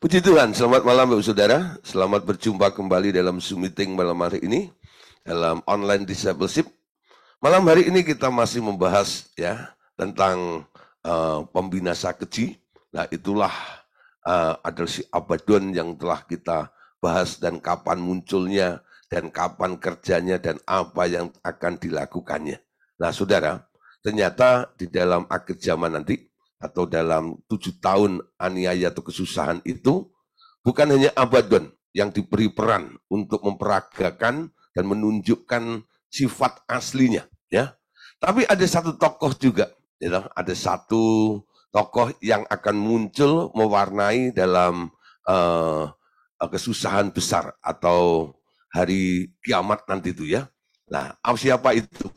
Puji Tuhan, selamat malam Bapak Saudara. Selamat berjumpa kembali dalam Zoom meeting malam hari ini dalam online discipleship. Malam hari ini kita masih membahas ya tentang pembinasa keji. Nah, itulah adalah si Abaddon yang telah kita bahas dan kapan munculnya dan kapan kerjanya dan apa yang akan dilakukannya. Nah, Saudara, ternyata di dalam akhir zaman nanti atau dalam 7 tahun aniaya atau kesusahan itu, bukan hanya Abaddon yang diberi peran untuk memperagakan dan menunjukkan sifat aslinya, ya. Tapi ada satu tokoh juga, ya, ada satu tokoh yang akan muncul mewarnai dalam kesusahan besar atau hari kiamat nanti itu ya. Nah, siapa itu?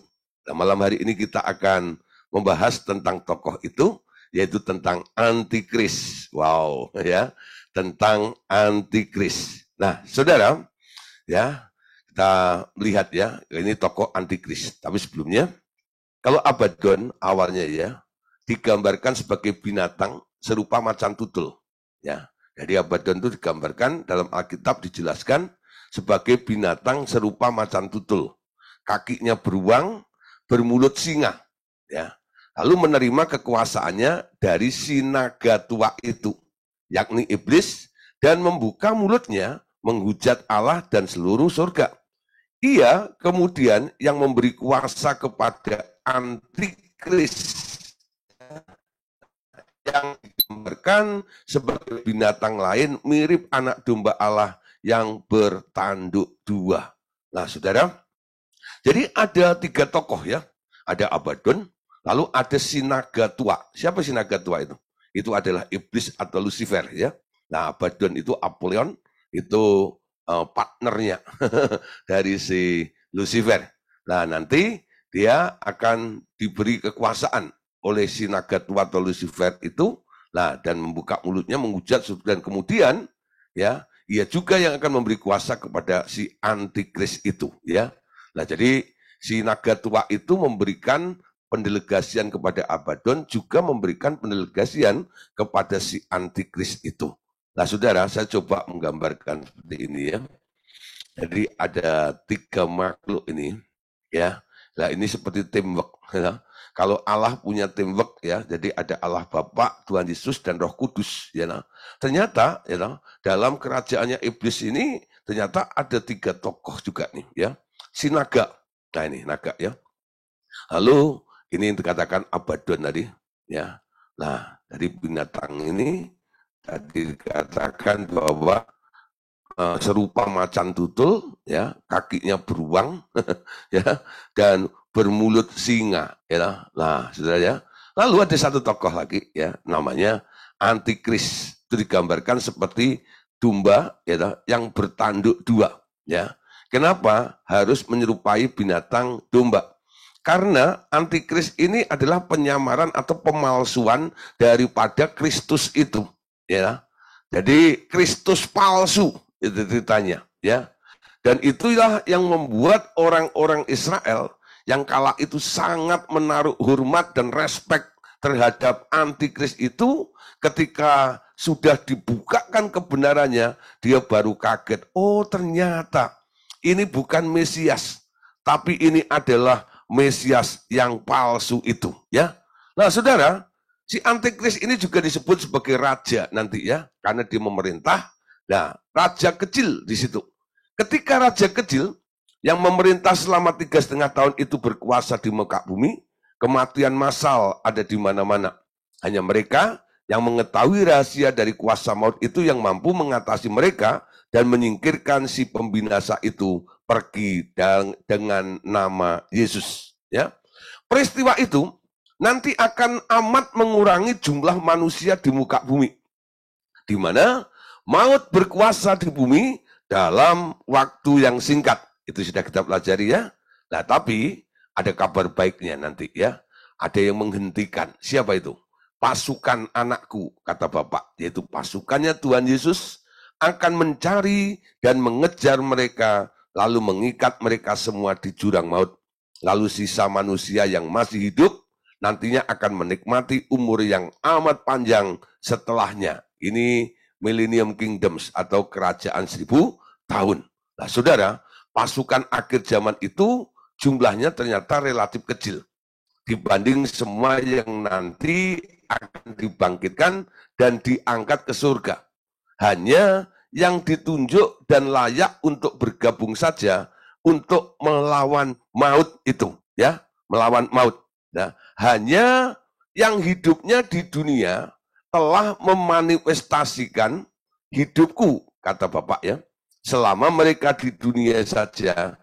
Nah, malam hari ini kita akan membahas tentang tokoh itu, yaitu tentang antikris. Wow, ya, tentang antikris. Nah, saudara, ya, kita melihat ya, ini tokoh antikris. Tapi sebelumnya, kalau Abaddon awalnya ya, digambarkan sebagai binatang serupa macan tutul. Ya, jadi Abaddon itu digambarkan dalam Alkitab dijelaskan sebagai binatang serupa macan tutul. Kakinya beruang, bermulut singa. Ya, lalu menerima kekuasaannya dari si naga tua itu, yakni iblis, dan membuka mulutnya menghujat Allah dan seluruh surga. Ia kemudian yang memberi kuasa kepada antikris yang digambarkan sebagai binatang lain mirip anak domba Allah yang bertanduk dua. Nah, saudara, jadi ada 3 tokoh ya. Ada Abaddon, lalu ada si naga tua. Siapa si naga tua itu? Itu adalah iblis atau Lucifer ya. Nah, Abaddon itu Apollyon, itu partnernya dari si Lucifer. Nah, nanti dia akan diberi kekuasaan oleh si naga tua atau Lucifer itu, nah, dan membuka mulutnya menghujat, dan kemudian ya, ia juga yang akan memberi kuasa kepada si antikris itu ya. Nah, jadi si naga tua itu memberikan pendelegasian kepada Abaddon, juga memberikan pendelegasian kepada si antikris itu. Nah, saudara, saya coba menggambarkan seperti ini ya. Jadi ada 3 makhluk ini, ya. Nah, ini seperti teamwork. Ya. Kalau Allah punya teamwork, ya, jadi ada Allah Bapa, Tuhan Yesus, dan Roh Kudus. Ya, nah. Ternyata, ya, nah, dalam kerajaannya iblis ini, ternyata ada 3 tokoh juga nih, ya. Si naga. Nah, ini naga, ya. Lalu ini yang dikatakan Abaddon tadi, ya. Nah, dari binatang ini tadi dikatakan bahwa serupa macan tutul, ya, kakinya beruang, ya, dan bermulut singa, ya. Nah, saudara ya. Lalu ada satu tokoh lagi, ya, namanya antikris. Itu digambarkan seperti domba, ya, yang bertanduk 2, ya. Kenapa harus menyerupai binatang domba? Karena antikris ini adalah penyamaran atau pemalsuan daripada Kristus itu, ya. Jadi Kristus palsu itu ceritanya, ya. Dan itulah yang membuat orang-orang Israel yang kala itu sangat menaruh hormat dan respek terhadap antikris itu. Ketika sudah dibukakan kebenarannya, dia baru kaget. Oh, ternyata ini bukan Mesias, tapi ini adalah Mesias yang palsu itu, ya. Nah, saudara, si antikris ini juga disebut sebagai raja nanti ya, karena dia memerintah. Nah, raja kecil di situ. Ketika raja kecil yang memerintah selama 3,5 tahun itu berkuasa di muka bumi, kematian massal ada di mana-mana. Hanya mereka yang mengetahui rahasia dari kuasa maut itu yang mampu mengatasi mereka dan menyingkirkan si pembinasa itu pergi dengan nama Yesus. Ya, peristiwa itu nanti akan amat mengurangi jumlah manusia di muka bumi, di mana maut berkuasa di bumi dalam waktu yang singkat. Itu sudah kita pelajari ya. Nah, tapi ada kabar baiknya nanti ya. Ada yang menghentikan. Siapa itu? Pasukan anakku, kata Bapak, yaitu pasukannya Tuhan Yesus akan mencari dan mengejar mereka, lalu mengikat mereka semua di jurang maut. Lalu sisa manusia yang masih hidup nantinya akan menikmati umur yang amat panjang setelahnya. Ini Millennium Kingdoms atau kerajaan 1000 tahun. Nah, saudara, pasukan akhir zaman itu jumlahnya ternyata relatif kecil dibanding semua yang nanti akan dibangkitkan dan diangkat ke surga. Hanya yang ditunjuk dan layak untuk bergabung saja untuk melawan maut itu, ya, melawan maut. Nah, hanya yang hidupnya di dunia telah memanifestasikan hidupku, kata Bapak ya. Selama mereka di dunia saja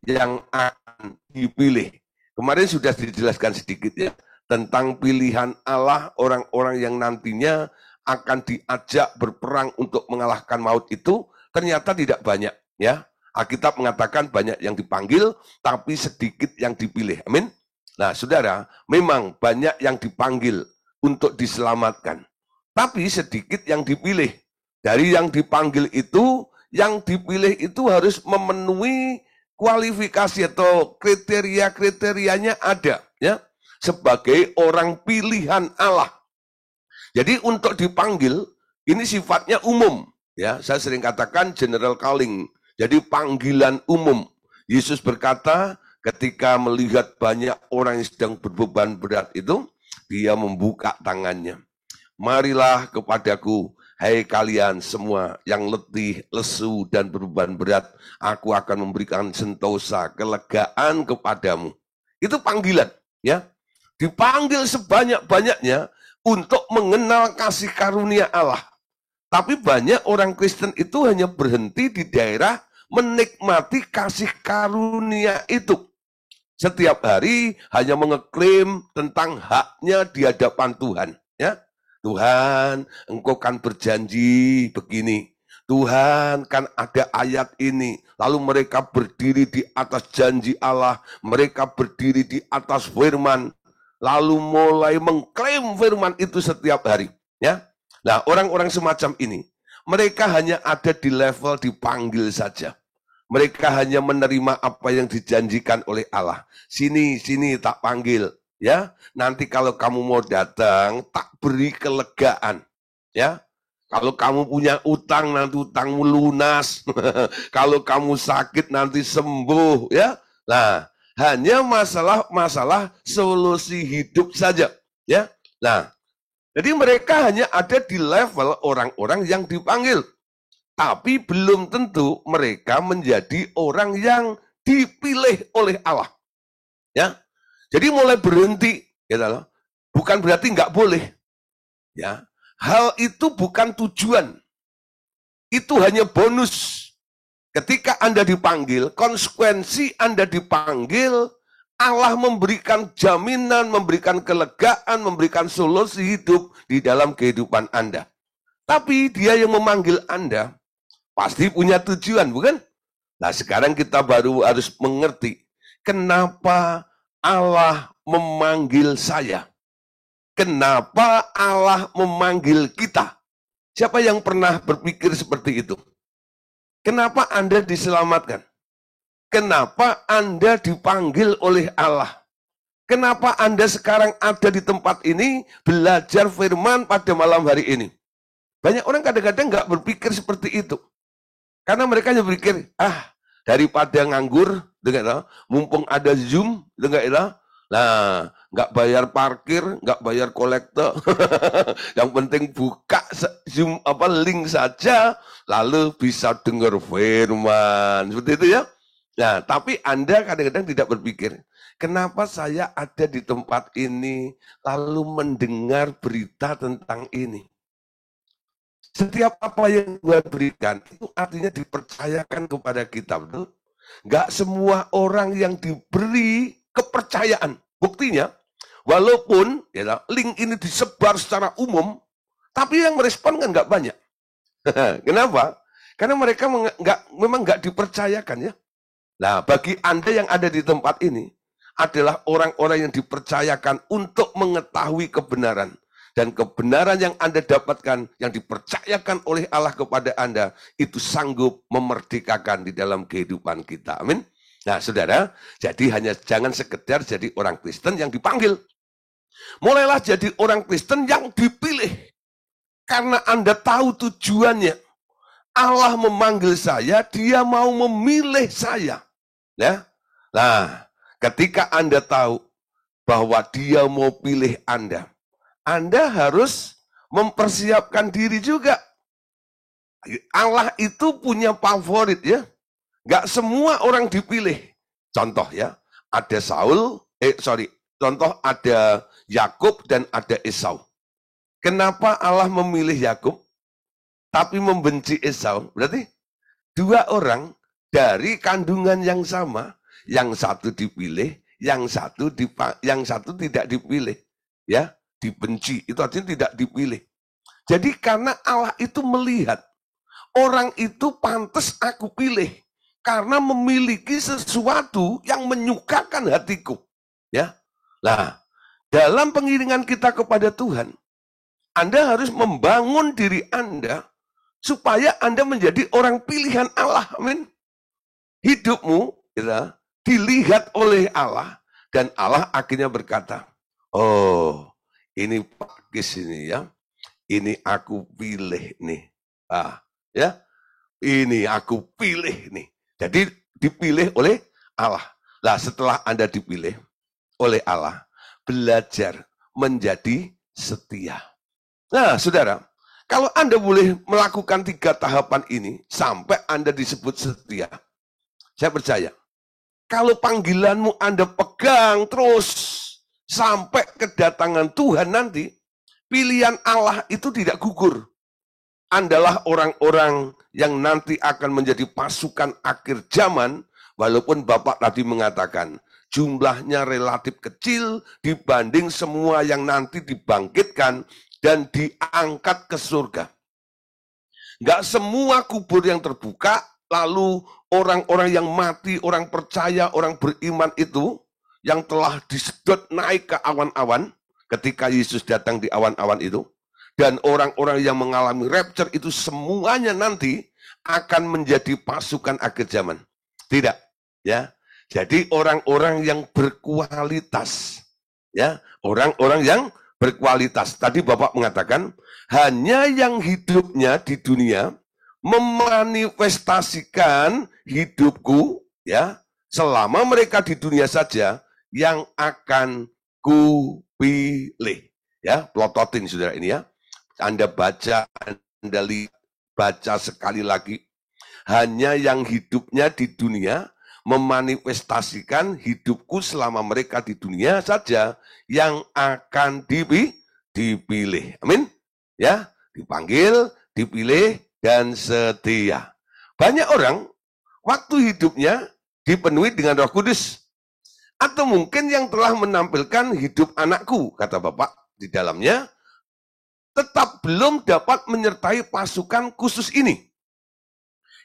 yang akan dipilih. Kemarin sudah dijelaskan sedikit ya tentang pilihan Allah orang-orang yang nantinya akan diajak berperang untuk mengalahkan maut itu ternyata tidak banyak ya. Alkitab mengatakan banyak yang dipanggil tapi sedikit yang dipilih. Amin. Nah, saudara, memang banyak yang dipanggil untuk diselamatkan. Tapi sedikit yang dipilih. Dari yang dipanggil itu, yang dipilih itu harus memenuhi kualifikasi atau kriteria-kriterianya ada ya sebagai orang pilihan Allah. Jadi untuk dipanggil ini sifatnya umum ya. Saya sering katakan general calling. Jadi panggilan umum. Yesus berkata ketika melihat banyak orang yang sedang berbeban berat itu, dia membuka tangannya. Marilah kepadaku, hai kalian semua yang letih, lesu, dan berbeban berat, aku akan memberikan sentosa, kelegaan kepadamu. Itu panggilan, ya. Dipanggil sebanyak-banyaknya untuk mengenal kasih karunia Allah. Tapi banyak orang Kristen itu hanya berhenti di daerah menikmati kasih karunia itu. Setiap hari hanya mengeklaim tentang haknya di hadapan Tuhan, ya. Tuhan, engkau kan berjanji begini. Tuhan, kan ada ayat ini. Lalu mereka berdiri di atas janji Allah. Mereka berdiri di atas firman. Lalu mulai mengklaim firman itu setiap hari. Ya. Nah, orang-orang semacam ini, mereka hanya ada di level dipanggil saja. Mereka hanya menerima apa yang dijanjikan oleh Allah. Sini, sini tak panggil. Ya, nanti kalau kamu mau datang, tak beri kelegaan. Ya, kalau kamu punya utang, nanti utangmu lunas. Kalau kamu sakit, nanti sembuh. Ya, nah, hanya masalah solusi hidup saja. Ya, nah, jadi mereka hanya ada di level orang-orang yang dipanggil. Tapi belum tentu mereka menjadi orang yang dipilih oleh Allah. Ya, jadi mulai berhenti, gitu loh. Bukan berarti nggak boleh. Ya, hal itu bukan tujuan. Itu hanya bonus. Ketika Anda dipanggil, konsekuensi Anda dipanggil, Allah memberikan jaminan, memberikan kelegaan, memberikan solusi hidup di dalam kehidupan Anda. Tapi dia yang memanggil Anda pasti punya tujuan, bukan? Nah, sekarang kita baru harus mengerti kenapa Allah memanggil saya. Kenapa Allah memanggil kita? Siapa yang pernah berpikir seperti itu? Kenapa Anda diselamatkan? Kenapa Anda dipanggil oleh Allah? Kenapa Anda sekarang ada di tempat ini belajar firman pada malam hari ini? Banyak orang kadang-kadang nggak berpikir seperti itu. Karena mereka hanya berpikir, daripada nganggur, mumpung ada Zoom, nah, nggak bayar parkir, nggak bayar kolektor, yang penting buka Zoom link saja, lalu bisa dengar firman, seperti itu ya. Nah, tapi Anda kadang-kadang tidak berpikir, kenapa saya ada di tempat ini, lalu mendengar berita tentang ini. Setiap apa yang Tuhan berikan, itu artinya dipercayakan kepada kita, betul? Nggak semua orang yang diberi kepercayaan. Buktinya, walaupun link ini disebar secara umum, tapi yang merespon kan nggak banyak. Kenapa? Karena mereka memang nggak dipercayakan ya. Nah, bagi Anda yang ada di tempat ini, adalah orang-orang yang dipercayakan untuk mengetahui kebenaran. Dan kebenaran yang Anda dapatkan, yang dipercayakan oleh Allah kepada Anda, itu sanggup memerdekakan di dalam kehidupan kita. Amin. Nah, saudara, jadi hanya jangan sekedar jadi orang Kristen yang dipanggil. Mulailah jadi orang Kristen yang dipilih. Karena Anda tahu tujuannya. Allah memanggil saya, dia mau memilih saya. Ya. Nah, ketika Anda tahu bahwa dia mau pilih Anda harus mempersiapkan diri juga. Allah itu punya favorit ya. Gak semua orang dipilih. Contoh ya, ada contoh ada Yakub dan ada Esau. Kenapa Allah memilih Yakub tapi membenci Esau? Berarti dua orang dari kandungan yang sama, yang satu dipilih, yang satu tidak dipilih, ya, dibenci. Itu artinya tidak dipilih. Jadi karena Allah itu melihat orang itu pantas aku pilih karena memiliki sesuatu yang menyukakan hatiku, ya. Nah, dalam pengiringan kita kepada Tuhan, Anda harus membangun diri Anda supaya Anda menjadi orang pilihan Allah. Amin. Hidupmu ya, dilihat oleh Allah dan Allah akhirnya berkata, oh ini Pakis ini ya, ini aku pilih nih. Ya, ini aku pilih nih. Jadi dipilih oleh Allah. Nah setelah Anda dipilih oleh Allah, belajar menjadi setia. Nah saudara, kalau Anda boleh melakukan 3 tahapan ini, sampai Anda disebut setia, saya percaya, kalau panggilanmu Anda pegang terus, sampai kedatangan Tuhan nanti, pilihan Allah itu tidak gugur. Andalah orang-orang yang nanti akan menjadi pasukan akhir zaman, walaupun Bapak tadi mengatakan, jumlahnya relatif kecil dibanding semua yang nanti dibangkitkan, dan diangkat ke surga. Enggak semua kubur yang terbuka, lalu orang-orang yang mati, orang percaya, orang beriman itu, yang telah disedot naik ke awan-awan, ketika Yesus datang di awan-awan itu, dan orang-orang yang mengalami rapture itu semuanya nanti akan menjadi pasukan akhir zaman. Tidak, ya. Jadi orang-orang yang berkualitas, ya, orang-orang yang berkualitas. Tadi Bapak mengatakan, hanya yang hidupnya di dunia memanifestasikan hidupku, ya, selama mereka di dunia saja, yang akan kupilih. Ya, plototin saudara ini ya. Anda baca, Anda lihat, baca sekali lagi. Hanya yang hidupnya di dunia memanifestasikan hidupku selama mereka di dunia saja yang akan dipilih. Amin. Ya, dipanggil, dipilih, dan setia. Banyak orang waktu hidupnya dipenuhi dengan Roh Kudus. Atau mungkin yang telah menampilkan hidup anakku, kata Bapak di dalamnya, tetap belum dapat menyertai pasukan khusus ini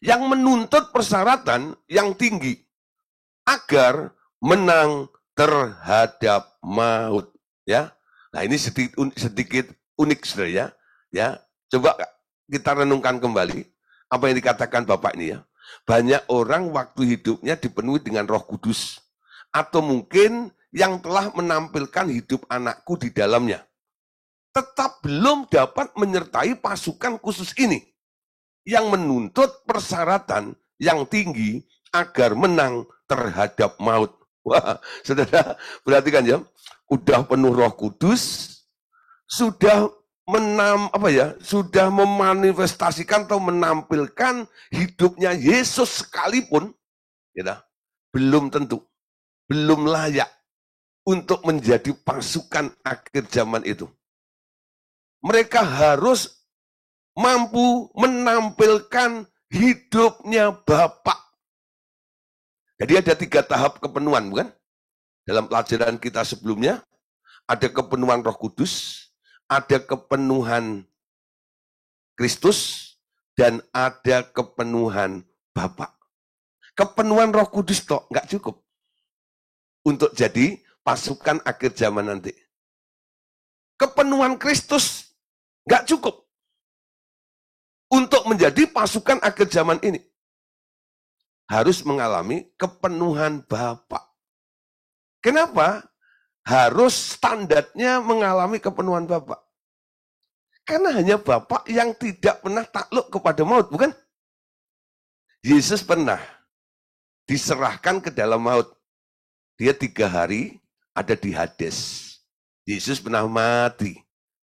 yang menuntut persyaratan yang tinggi agar menang terhadap maut, ya. Nah, ini sedikit unik saudara ya. Ya, coba kita renungkan kembali apa yang dikatakan Bapak ini ya. Banyak orang waktu hidupnya dipenuhi dengan Roh Kudus, atau mungkin yang telah menampilkan hidup anakku di dalamnya, tetap belum dapat menyertai pasukan khusus ini yang menuntut persyaratan yang tinggi agar menang terhadap maut. Wah, saudara, perhatikan ya, udah penuh Roh Kudus, sudah sudah memanifestasikan atau menampilkan hidupnya Yesus sekalipun, ya, belum tentu, belum layak untuk menjadi pasukan akhir zaman itu. Mereka harus mampu menampilkan hidupnya Bapa. Jadi ada 3 tahap kepenuhan, bukan? Dalam pelajaran kita sebelumnya, ada kepenuhan Roh Kudus, ada kepenuhan Kristus, dan ada kepenuhan Bapa. Kepenuhan Roh Kudus toh nggak cukup untuk jadi pasukan akhir zaman nanti. Kepenuhan Kristus nggak cukup untuk menjadi pasukan akhir zaman ini. Harus mengalami kepenuhan Bapa. Kenapa? Harus standarnya mengalami kepenuhan Bapa. Karena hanya Bapa yang tidak pernah takluk kepada maut, bukan? Yesus pernah diserahkan ke dalam maut. Dia 3 hari ada di Hades. Yesus pernah mati.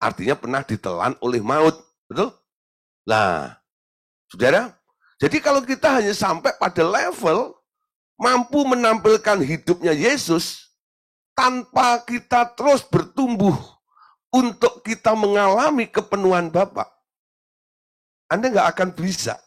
Artinya pernah ditelan oleh maut. Betul? Nah, saudara, jadi kalau kita hanya sampai pada level mampu menampilkan hidupnya Yesus tanpa kita terus bertumbuh untuk kita mengalami kepenuhan Bapa, Anda nggak akan bisa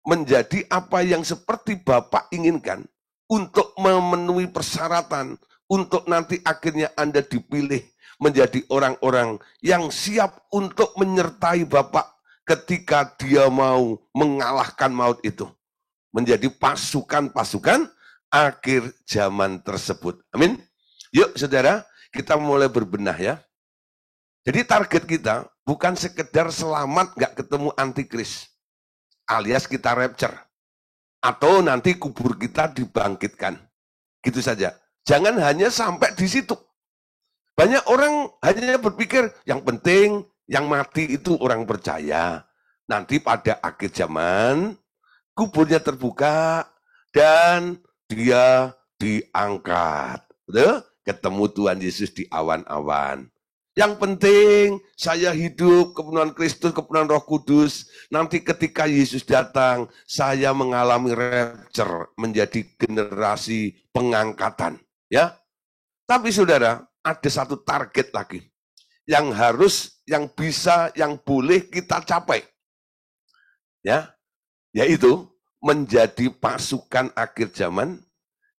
menjadi apa yang seperti Bapak inginkan untuk memenuhi persyaratan, untuk nanti akhirnya Anda dipilih menjadi orang-orang yang siap untuk menyertai Bapak ketika dia mau mengalahkan maut itu. Menjadi pasukan-pasukan akhir zaman tersebut. Amin. Yuk saudara, kita mulai berbenah ya. Jadi target kita bukan sekedar selamat gak ketemu antikris, alias kita rapture, atau nanti kubur kita dibangkitkan. Gitu saja. Jangan hanya sampai di situ. Banyak orang hanya berpikir yang penting yang mati itu orang percaya. Nanti pada akhir zaman kuburnya terbuka dan dia diangkat. Betul? Ketemu Tuhan Yesus di awan-awan. Yang penting saya hidup kepenuhan Kristus, kepenuhan Roh Kudus. Nanti ketika Yesus datang, saya mengalami rapture, menjadi generasi pengangkatan. Ya, tapi saudara, ada satu target lagi yang harus, yang bisa, yang boleh kita capai. Ya, yaitu menjadi pasukan akhir zaman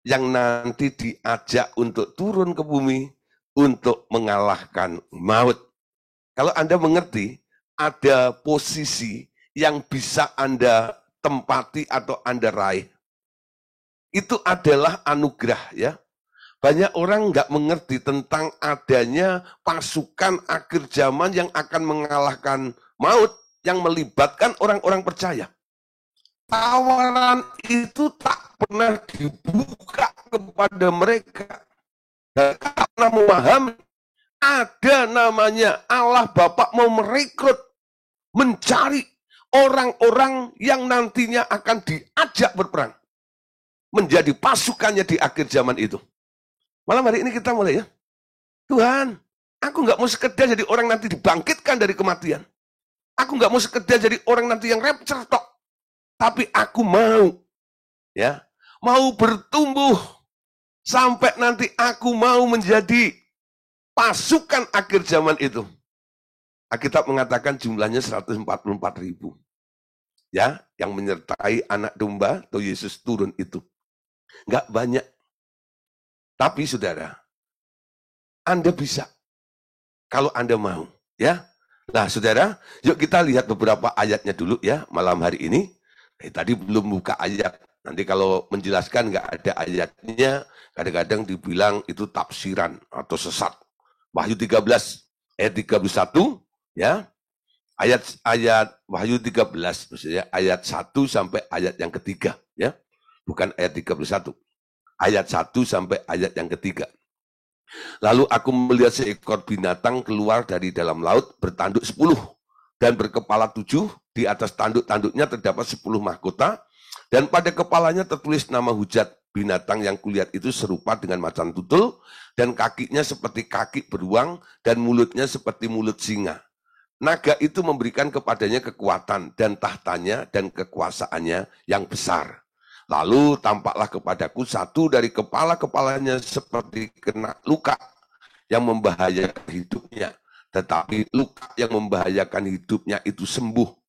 yang nanti diajak untuk turun ke bumi untuk mengalahkan maut. Kalau Anda mengerti, ada posisi yang bisa Anda tempati atau Anda raih. Itu adalah anugerah ya. Banyak orang nggak mengerti tentang adanya pasukan akhir zaman yang akan mengalahkan maut yang melibatkan orang-orang percaya. Tawaran itu tak pernah dibuka kepada mereka. Dan tak pernah memahami ada namanya Allah Bapa mau merekrut, mencari orang-orang yang nantinya akan diajak berperang. Menjadi pasukannya di akhir zaman itu. Malam hari ini kita mulai ya. Tuhan, aku nggak mau sekedar jadi orang nanti dibangkitkan dari kematian. Aku nggak mau sekedar jadi orang nanti yang rapture tok. Tapi aku mau, ya, mau bertumbuh sampai nanti aku mau menjadi pasukan akhir zaman itu. Alkitab mengatakan jumlahnya 144.000. Ya, yang menyertai anak domba atau Yesus turun itu. Nggak banyak. Tapi saudara, Anda bisa. Kalau Anda mau. Ya. Nah saudara, yuk kita lihat beberapa ayatnya dulu ya malam hari ini. Tadi belum buka ayat. Nanti kalau menjelaskan nggak ada ayatnya, kadang-kadang dibilang itu tafsiran atau sesat. Wahyu 13 ayat 31 ya. Ayat Wahyu 13 maksudnya ayat 1 sampai ayat yang ketiga ya. Bukan ayat 31. Ayat 1 sampai ayat yang ketiga. Lalu aku melihat seekor binatang keluar dari dalam laut bertanduk 10 dan berkepala 7. Di atas tanduk-tanduknya terdapat 10 mahkota dan pada kepalanya tertulis nama hujat. Binatang yang kulihat itu serupa dengan macan tutul dan kakinya seperti kaki beruang dan mulutnya seperti mulut singa. Naga itu memberikan kepadanya kekuatan dan tahtanya dan kekuasaannya yang besar. Lalu tampaklah kepadaku satu dari kepala-kepalanya seperti kena luka yang membahayakan hidupnya. Tetapi luka yang membahayakan hidupnya itu sembuh.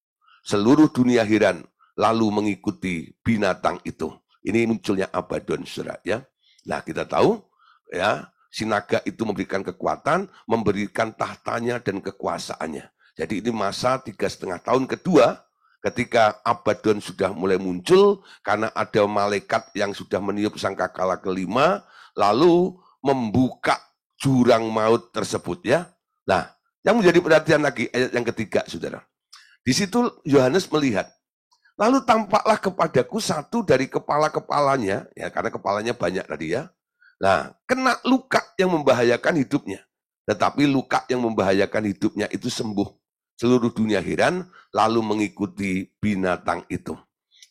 Seluruh dunia heran lalu mengikuti binatang itu. Ini munculnya Abaddon, saudara ya. Nah, kita tahu ya, si naga itu memberikan kekuatan, memberikan tahtanya dan kekuasaannya. Jadi ini masa 3,5 tahun kedua ketika Abaddon sudah mulai muncul karena ada malaikat yang sudah meniup sangkakala kelima lalu membuka jurang maut tersebut ya. Nah, yang menjadi perhatian lagi ayat yang ketiga, saudara. Di situ Yohanes melihat, lalu tampaklah kepadaku satu dari kepala-kepalanya, ya karena kepalanya banyak tadi ya. Nah, kena luka yang membahayakan hidupnya. Tetapi luka yang membahayakan hidupnya itu sembuh. Seluruh dunia heran, lalu mengikuti binatang itu.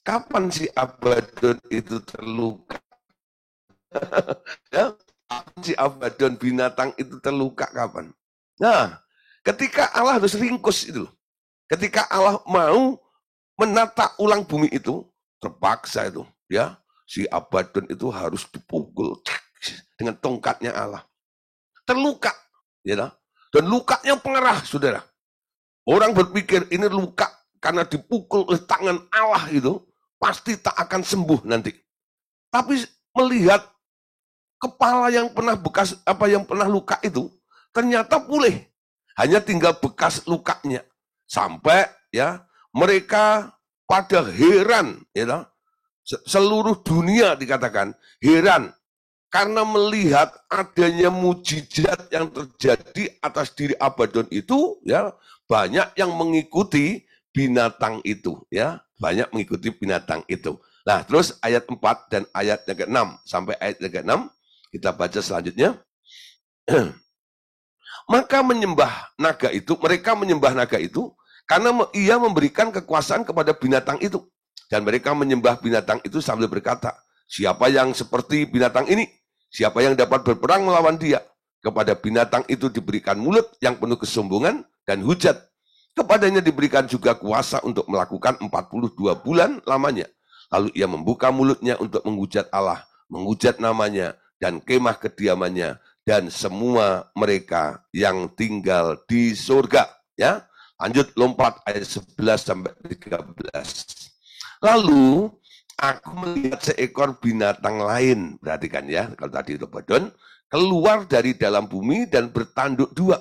Kapan si Abaddon itu terluka? Ya, kapan si Abaddon binatang itu terluka kapan? Nah, ketika Allah harus ringkus itu. Ketika Allah mau menata ulang bumi itu, terpaksa itu, ya, si Abaddon itu harus dipukul dengan tongkatnya Allah. Terluka, ya, dan lukanya pengerah, saudara. Orang berpikir ini luka karena dipukul oleh tangan Allah itu, pasti tak akan sembuh nanti. Tapi melihat kepala yang pernah bekas yang pernah luka itu ternyata pulih. Hanya tinggal bekas lukanya. Sampai ya mereka pada heran, ya, seluruh dunia dikatakan heran karena melihat adanya mujizat yang terjadi atas diri Abaddon itu, ya, banyak yang mengikuti binatang itu, ya, banyak mengikuti binatang itu. Nah, terus ayat 4 dan ayat yang ke-6 sampai ayat yang ke-6 kita baca selanjutnya. Maka mereka menyembah naga itu karena ia memberikan kekuasaan kepada binatang itu. Dan mereka menyembah binatang itu sambil berkata, siapa yang seperti binatang ini? Siapa yang dapat berperang melawan dia? Kepada binatang itu diberikan mulut yang penuh kesombongan dan hujat. Kepadanya diberikan juga kuasa untuk melakukan 42 bulan lamanya. Lalu ia membuka mulutnya untuk menghujat Allah, menghujat namanya, dan kemah kediamannya, dan semua mereka yang tinggal di surga. Ya, lanjut lompat ayat 11 sampai 13. Lalu aku melihat seekor binatang lain, perhatikan ya, kalau tadi itu Abaddon, keluar dari dalam bumi dan bertanduk dua,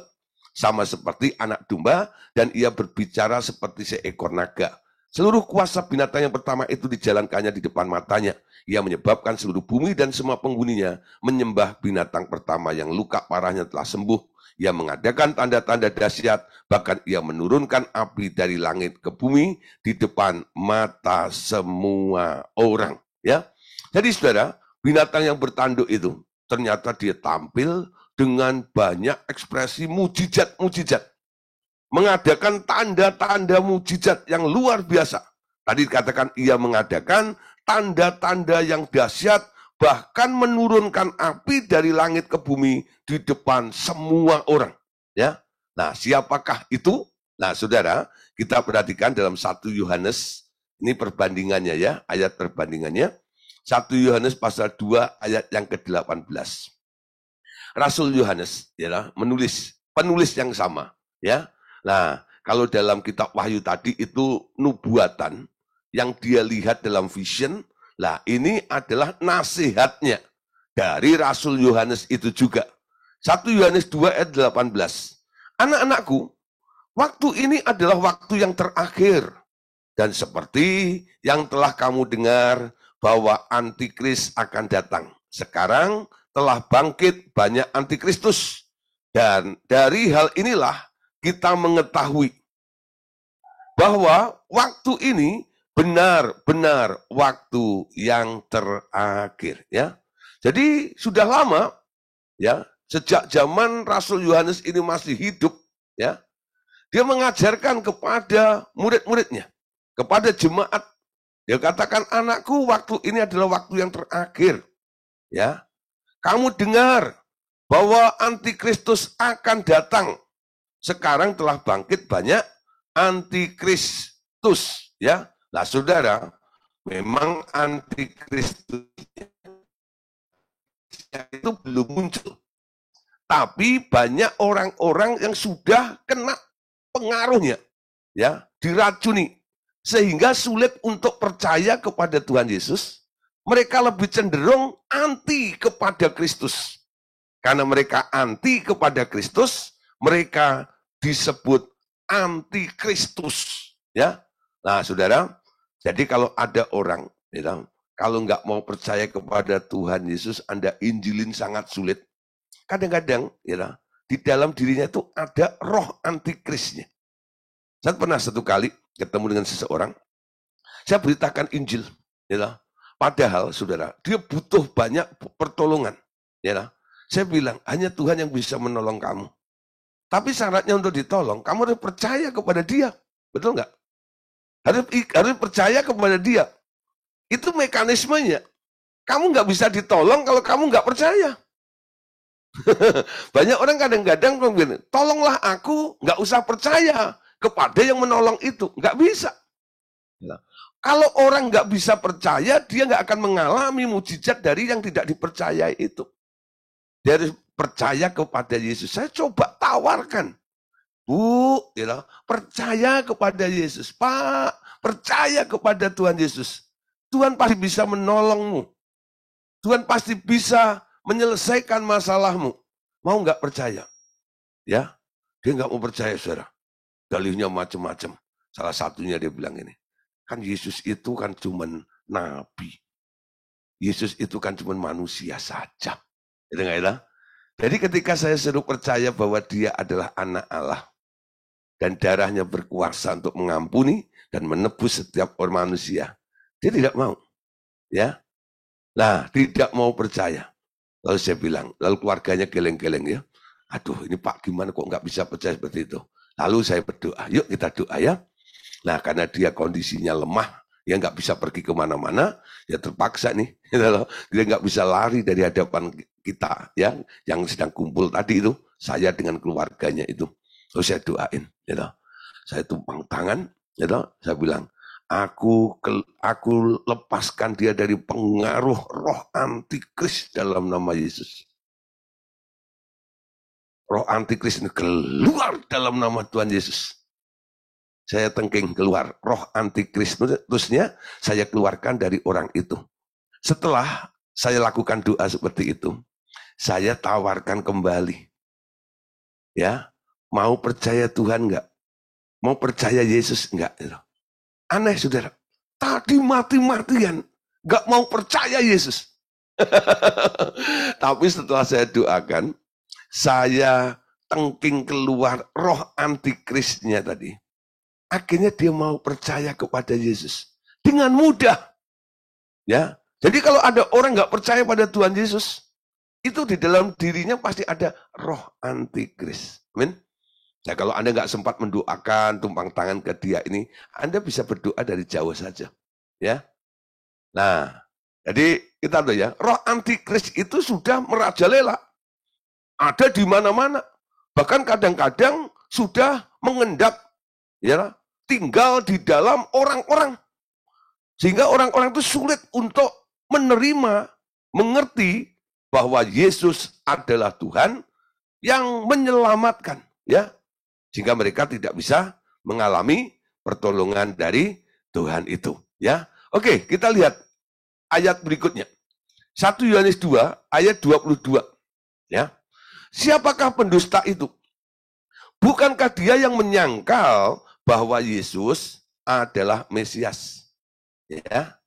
sama seperti anak domba, dan ia berbicara seperti seekor naga. Seluruh kuasa binatang yang pertama itu dijalankannya di depan matanya. Ia menyebabkan seluruh bumi dan semua penghuninya menyembah binatang pertama yang luka parahnya telah sembuh. Ia mengadakan tanda-tanda dahsyat, bahkan ia menurunkan api dari langit ke bumi di depan mata semua orang. Ya, jadi saudara, binatang yang bertanduk itu ternyata dia tampil dengan banyak ekspresi mujizat-mujizat. Mengadakan tanda-tanda mujizat yang luar biasa. Tadi dikatakan ia mengadakan tanda-tanda yang dahsyat, bahkan menurunkan api dari langit ke bumi di depan semua orang. Ya, nah siapakah itu? Nah saudara, kita perhatikan dalam 1 Yohanes, ini perbandingannya ya, ayat perbandingannya. 1 Yohanes pasal 2 ayat yang ke-18. Rasul Yohanes ya, penulis yang sama ya. Nah, kalau dalam kitab Wahyu tadi itu nubuatan yang dia lihat dalam vision, lah ini adalah nasihatnya dari Rasul Yohanes itu juga. 1 Yohanes 2 ayat 18. Anak-anakku, waktu ini adalah waktu yang terakhir. Dan seperti yang telah kamu dengar bahwa antikris akan datang. Sekarang telah bangkit banyak antikristus. Dan dari hal inilah kita mengetahui bahwa waktu ini benar-benar waktu yang terakhir, ya. Jadi sudah lama ya, sejak zaman Rasul Yohanes ini masih hidup ya. Dia mengajarkan kepada murid-muridnya, kepada jemaat. Dia katakan, anakku, waktu ini adalah waktu yang terakhir. Ya, kamu dengar bahwa antikristus akan datang. Sekarang telah bangkit banyak antikristus, ya. Nah, saudara, memang antikristus itu belum muncul. Tapi banyak orang-orang yang sudah kena pengaruhnya, ya, diracuni, sehingga sulit untuk percaya kepada Tuhan Yesus. Mereka lebih cenderung anti kepada Kristus. Karena mereka anti kepada Kristus, mereka disebut antikristus, ya. Nah, saudara, jadi kalau ada orang, ya, kalau nggak mau percaya kepada Tuhan Yesus, Anda injilin sangat sulit. Kadang-kadang, ya, di dalam dirinya itu ada roh antikrisnya. Saya pernah satu kali ketemu dengan seseorang, saya beritakan Injil, ya. Padahal, saudara, dia butuh banyak pertolongan, ya. Saya bilang, hanya Tuhan yang bisa menolong kamu. Tapi syaratnya untuk ditolong, kamu harus percaya kepada dia. Betul nggak? Harus percaya kepada dia. Itu mekanismenya. Kamu nggak bisa ditolong kalau kamu nggak percaya. Banyak orang kadang-kadang bilang, tolonglah aku, nggak usah percaya kepada yang menolong itu. Nggak bisa. Kalau orang nggak bisa percaya, dia nggak akan mengalami mujizat dari yang tidak dipercayai itu. Dia harus percaya kepada Yesus. Saya coba tawarkan. Bu, percaya kepada Yesus. Pak, percaya kepada Tuhan Yesus. Tuhan pasti bisa menolongmu. Tuhan pasti bisa menyelesaikan masalahmu. Mau nggak percaya? Ya, dia nggak mau percaya, saudara. Dalihnya macam-macam. Salah satunya dia bilang ini. Kan Yesus itu kan cuman nabi. Yesus itu kan cuman manusia saja. Itu nggak ya? Jadi ketika saya suruh percaya bahwa dia adalah anak Allah dan darahnya berkuasa untuk mengampuni dan menebus setiap orang manusia, dia tidak mau. Ya, nah tidak mau percaya. Lalu saya bilang, lalu keluarganya geleng-geleng ya. Aduh ini Pak gimana kok nggak bisa percaya seperti itu. Lalu saya berdoa, yuk kita doa ya. Nah karena dia kondisinya lemah, ya nggak bisa pergi kemana-mana, ya terpaksa nih, dia nggak bisa lari dari hadapan kita, ya, yang sedang kumpul tadi itu, saya dengan keluarganya itu, terus saya doain, saya tumpang tangan, saya bilang, aku lepaskan dia dari pengaruh roh antikris dalam nama Yesus. Roh antikris ini keluar dalam nama Tuhan Yesus. Saya tengking keluar roh antikristusnya, saya keluarkan dari orang itu. Setelah saya lakukan doa seperti itu, saya tawarkan kembali. Ya, mau percaya Tuhan enggak? Mau percaya Yesus enggak? Aneh saudara, tadi mati-matian enggak mau percaya Yesus. Tapi setelah saya doakan, saya tengking keluar roh antikrisnya tadi. Akhirnya dia mau percaya kepada Yesus dengan mudah. Ya, jadi kalau ada orang nggak percaya pada Tuhan Yesus, itu di dalam dirinya pasti ada roh antikris. Amin. Nah, kalau Anda nggak sempat mendoakan tumpang tangan ke dia ini, Anda bisa berdoa dari jauh saja. Ya. Nah, jadi kita tahu ya, roh antikris itu sudah merajalela. Ada di mana-mana. Bahkan kadang-kadang sudah mengendap, ya, tinggal di dalam orang-orang. Sehingga orang-orang itu sulit untuk menerima, mengerti bahwa Yesus adalah Tuhan yang menyelamatkan, ya. Sehingga mereka tidak bisa mengalami pertolongan dari Tuhan itu, ya. Oke, kita lihat ayat berikutnya. 1 Yohanes 2 ayat 22, ya. Siapakah pendusta itu? Bukankah dia yang menyangkal bahwa Yesus adalah Mesias? Ya.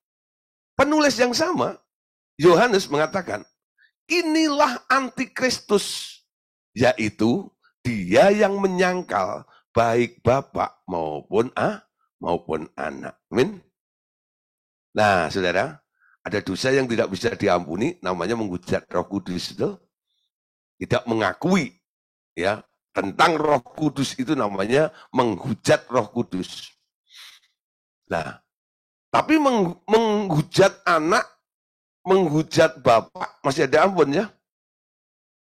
Penulis yang sama, Yohanes mengatakan, inilah antikristus, yaitu dia yang menyangkal baik bapak maupun anak. Amin. Nah, saudara, ada dosa yang tidak bisa diampuni, namanya menghujat Roh Kudus itu. Tidak mengakui, ya, tentang Roh Kudus itu namanya menghujat Roh Kudus. Nah, tapi menghujat anak, menghujat bapak, masih ada ampun ya.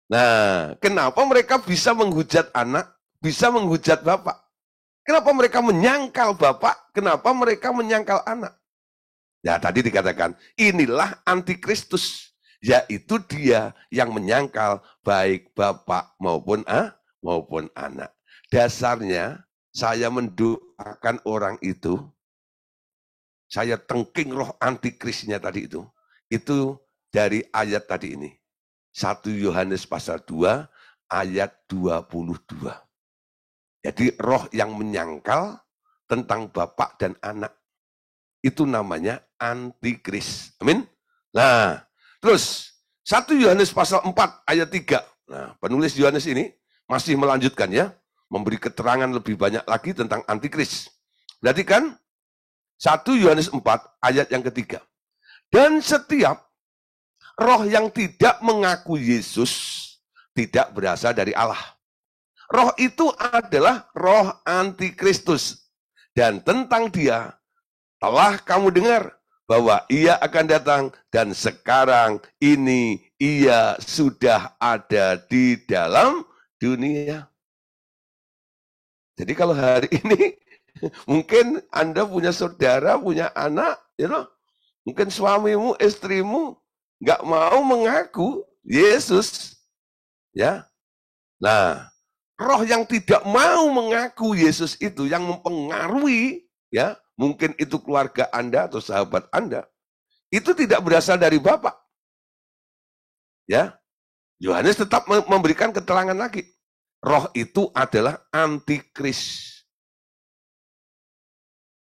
Nah, kenapa mereka bisa menghujat anak, bisa menghujat bapak? Kenapa mereka menyangkal bapak? Kenapa mereka menyangkal anak? Ya, tadi dikatakan, inilah antikristus, yaitu dia yang menyangkal baik bapak maupun anak. Dasarnya, saya mendoakan orang itu, saya tengking roh antikrisnya tadi itu dari ayat tadi ini. 1 Yohanes pasal 2 ayat 22. Jadi roh yang menyangkal tentang bapak dan anak, itu namanya antikris. Amin. Nah, terus 1 Yohanes pasal 4 ayat 3. Nah, penulis Yohanes ini masih melanjutkan ya, memberi keterangan lebih banyak lagi tentang antikris. Berarti kan 1 Yohanes 4 ayat yang ketiga. Dan setiap roh yang tidak mengaku Yesus tidak berasal dari Allah. Roh itu adalah roh antikristus. Dan tentang dia telah kamu dengar bahwa ia akan datang dan sekarang ini ia sudah ada di dalam dunia. Jadi kalau hari ini mungkin Anda punya saudara, punya anak, mungkin suamimu, istrimu nggak mau mengaku Yesus, ya. Nah, roh yang tidak mau mengaku Yesus itu yang mempengaruhi, ya, mungkin itu keluarga Anda atau sahabat Anda, itu tidak berasal dari Bapak. Ya. Yohanes tetap memberikan keterangan lagi. Roh itu adalah antikris.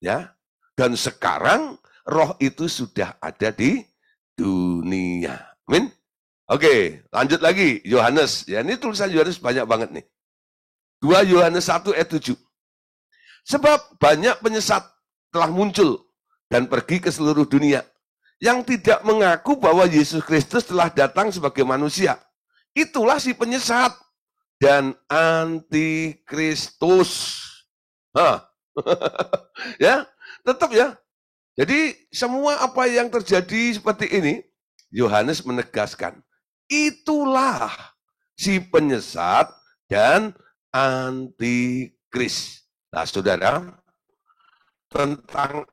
Ya. Dan sekarang roh itu sudah ada di dunia. Amin. Oke, lanjut lagi Yohanes. Ya, ini tulisan Yohanes banyak banget nih. 2 Yohanes 1 ayat 7. Sebab banyak penyesat telah muncul dan pergi ke seluruh dunia yang tidak mengaku bahwa Yesus Kristus telah datang sebagai manusia. Itulah si penyesat dan antikristus. Ya, tetap ya. Jadi semua apa yang terjadi seperti ini, Yohanes menegaskan, itulah si penyesat dan antikris. Nah, saudara, tentang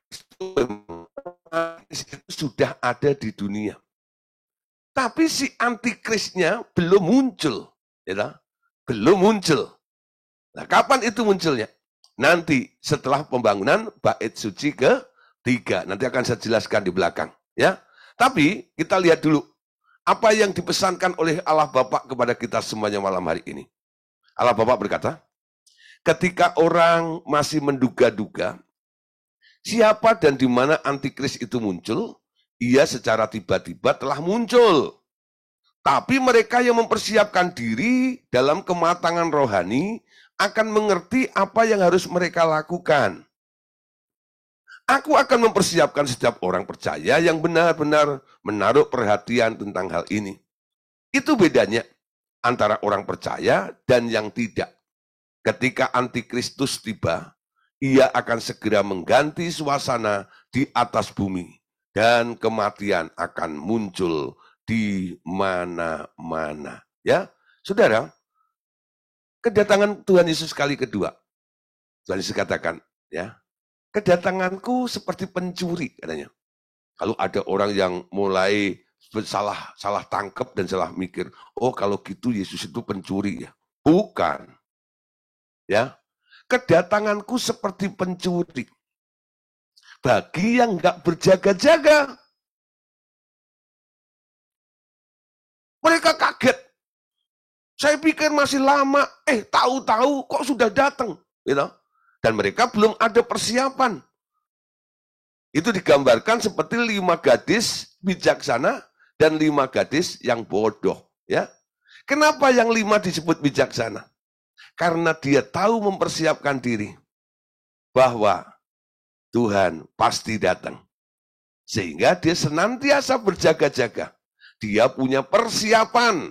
itu sudah ada di dunia. Tapi si antikrisnya belum muncul. Ya, belum muncul. Nah, kapan itu munculnya? Nanti setelah pembangunan bait suci ke-3. Nanti akan saya jelaskan di belakang. Ya. Tapi kita lihat dulu apa yang dipesankan oleh Allah Bapa kepada kita semuanya malam hari ini. Allah Bapa berkata, ketika orang masih menduga-duga siapa dan di mana antikris itu muncul, ia secara tiba-tiba telah muncul. Tapi mereka yang mempersiapkan diri dalam kematangan rohani akan mengerti apa yang harus mereka lakukan. Aku akan mempersiapkan setiap orang percaya yang benar-benar menaruh perhatian tentang hal ini. Itu bedanya antara orang percaya dan yang tidak. Ketika antikristus tiba, ia akan segera mengganti suasana di atas bumi. Dan kematian akan muncul di mana-mana. Ya, saudara, kedatangan Tuhan Yesus kali kedua. Tuhan Yesus katakan, ya, kedatanganku seperti pencuri, katanya. Kalau ada orang yang mulai salah tangkap dan salah mikir, oh kalau gitu Yesus itu pencuri ya. Bukan. Ya, kedatanganku seperti pencuri. Bagi yang nggak berjaga-jaga. Mereka kaget. Saya pikir masih lama, tahu-tahu kok sudah datang. Gitu. Dan mereka belum ada persiapan. Itu digambarkan seperti 5 gadis bijaksana dan 5 gadis yang bodoh. Ya. Kenapa yang 5 disebut bijaksana? Karena dia tahu mempersiapkan diri bahwa Tuhan pasti datang. Sehingga dia senantiasa berjaga-jaga. Dia punya persiapan.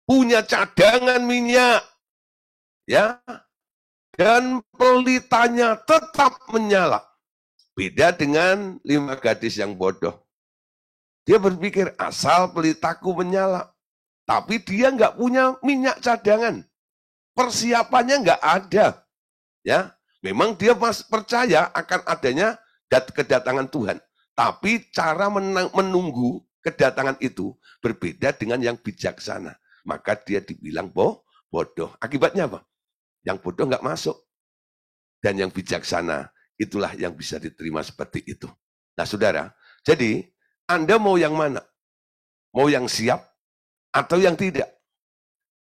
Punya cadangan minyak. Ya. Dan pelitanya tetap menyala. Beda dengan 5 gadis yang bodoh. Dia berpikir asal pelitaku menyala. Tapi dia nggak punya minyak cadangan. Persiapannya nggak ada. Ya, memang dia percaya akan adanya kedatangan Tuhan. Tapi cara menunggu kedatangan itu berbeda dengan yang bijaksana. Maka dia dibilang bodoh. Akibatnya apa? Yang bodoh nggak masuk. Dan yang bijaksana, itulah yang bisa diterima seperti itu. Nah saudara, jadi Anda mau yang mana? Mau yang siap atau yang tidak?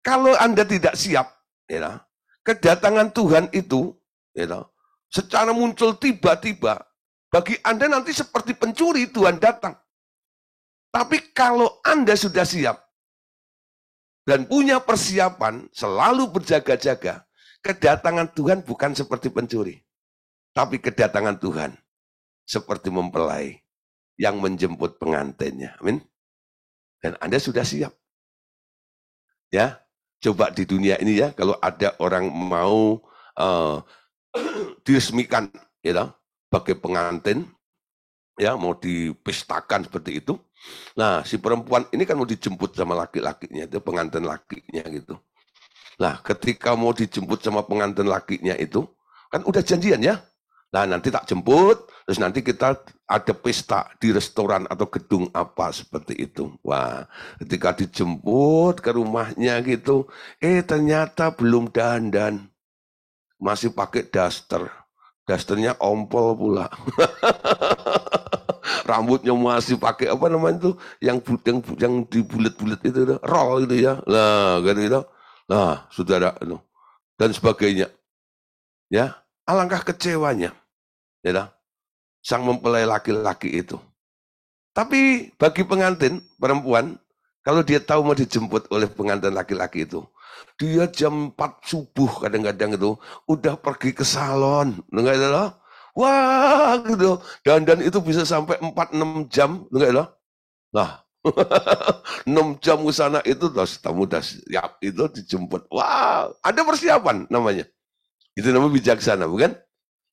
Kalau Anda tidak siap, ya, kedatangan Tuhan itu ya, secara muncul tiba-tiba, bagi Anda nanti seperti pencuri Tuhan datang. Tapi kalau Anda sudah siap dan punya persiapan, selalu berjaga-jaga, kedatangan Tuhan bukan seperti pencuri. Tapi kedatangan Tuhan seperti mempelai yang menjemput pengantinnya. Amin. Dan Anda sudah siap. Ya. Coba di dunia ini ya, kalau ada orang mau diresmikan, ya, sebagai pengantin, ya, mau dipestakan seperti itu. Nah, si perempuan ini kan mau dijemput sama laki-lakinya, itu pengantin lakinya gitu. Nah, ketika mau dijemput sama pengantin lakinya itu, kan udah janjian ya. Nah, nanti tak jemput, terus nanti kita ada pesta di restoran atau gedung apa seperti itu. Wah, ketika dijemput ke rumahnya gitu, ternyata belum dandan. Masih pakai daster. Dasternya ompol pula. Rambutnya masih pakai apa namanya itu, yang di bulat-bulat itu, roll itu ya. Nah, gitu. Nah, saudara, dan sebagainya. Ya, alangkah kecewanya, ya, sang mempelai laki-laki itu. Tapi bagi pengantin perempuan, kalau dia tahu mau dijemput oleh pengantin laki-laki itu, dia jam 4 subuh kadang-kadang itu udah pergi ke salon, enggak itu loh. Wah, gitu. Dan itu bisa sampai 4-6 jam, enggak loh. Nah, 6 jam ke sana itu tamu udah siap itu dijemput. Wah, ada persiapan namanya. Itu namanya bijaksana, bukan?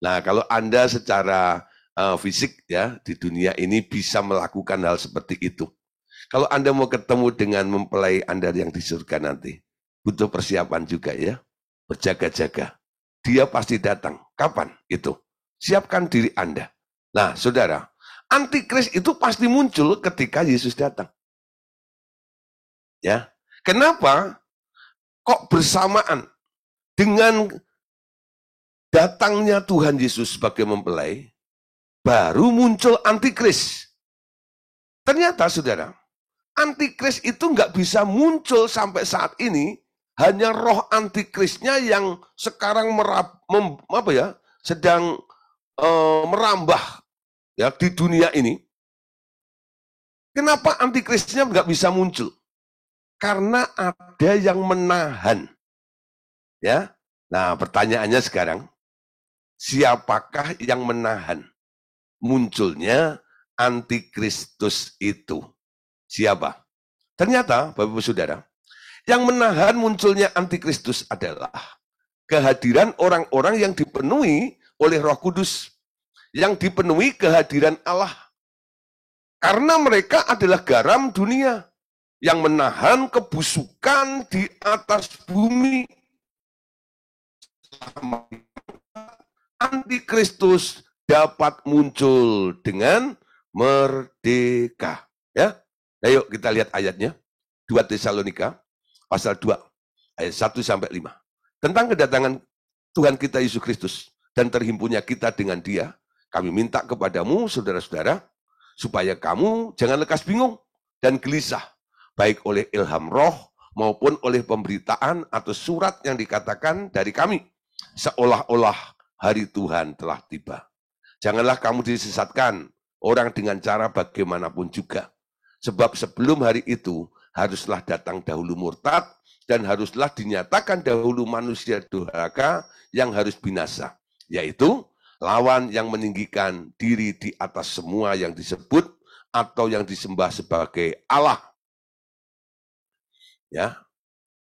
Nah, kalau Anda secara fisik ya di dunia ini bisa melakukan hal seperti itu. Kalau Anda mau ketemu dengan mempelai Anda yang di surga nanti, butuh persiapan juga ya. Berjaga-jaga. Dia pasti datang. Kapan itu? Siapkan diri Anda. Nah, saudara, antikris itu pasti muncul ketika Yesus datang. Ya. Kenapa kok bersamaan dengan datangnya Tuhan Yesus sebagai mempelai, baru muncul antikris? Ternyata, saudara, antikris itu nggak bisa muncul sampai saat ini, hanya roh antikrisnya yang sekarang sedang merambah ya di dunia ini. Kenapa antikrisnya nggak bisa muncul? Karena ada yang menahan. Ya, nah pertanyaannya sekarang, siapakah yang menahan munculnya antikristus itu? Siapa? Ternyata, Bapak-Ibu Saudara, yang menahan munculnya antikristus adalah kehadiran orang-orang yang dipenuhi oleh Roh Kudus, yang dipenuhi kehadiran Allah. Karena mereka adalah garam dunia yang menahan kebusukan di atas bumi. Antikristus dapat muncul dengan merdeka. Ya, ayo kita lihat ayatnya. 2 Tesalonika pasal 2 ayat 1 sampai 5. Tentang kedatangan Tuhan kita Yesus Kristus dan terhimpunnya kita dengan Dia, kami minta kepadamu saudara-saudara supaya kamu jangan lekas bingung dan gelisah, baik oleh ilham roh maupun oleh pemberitaan atau surat yang dikatakan dari kami, seolah-olah hari Tuhan telah tiba. Janganlah kamu disesatkan orang dengan cara bagaimanapun juga. Sebab sebelum hari itu haruslah datang dahulu murtad dan haruslah dinyatakan dahulu manusia durhaka yang harus binasa, yaitu lawan yang meninggikan diri di atas semua yang disebut atau yang disembah sebagai Allah. Ya,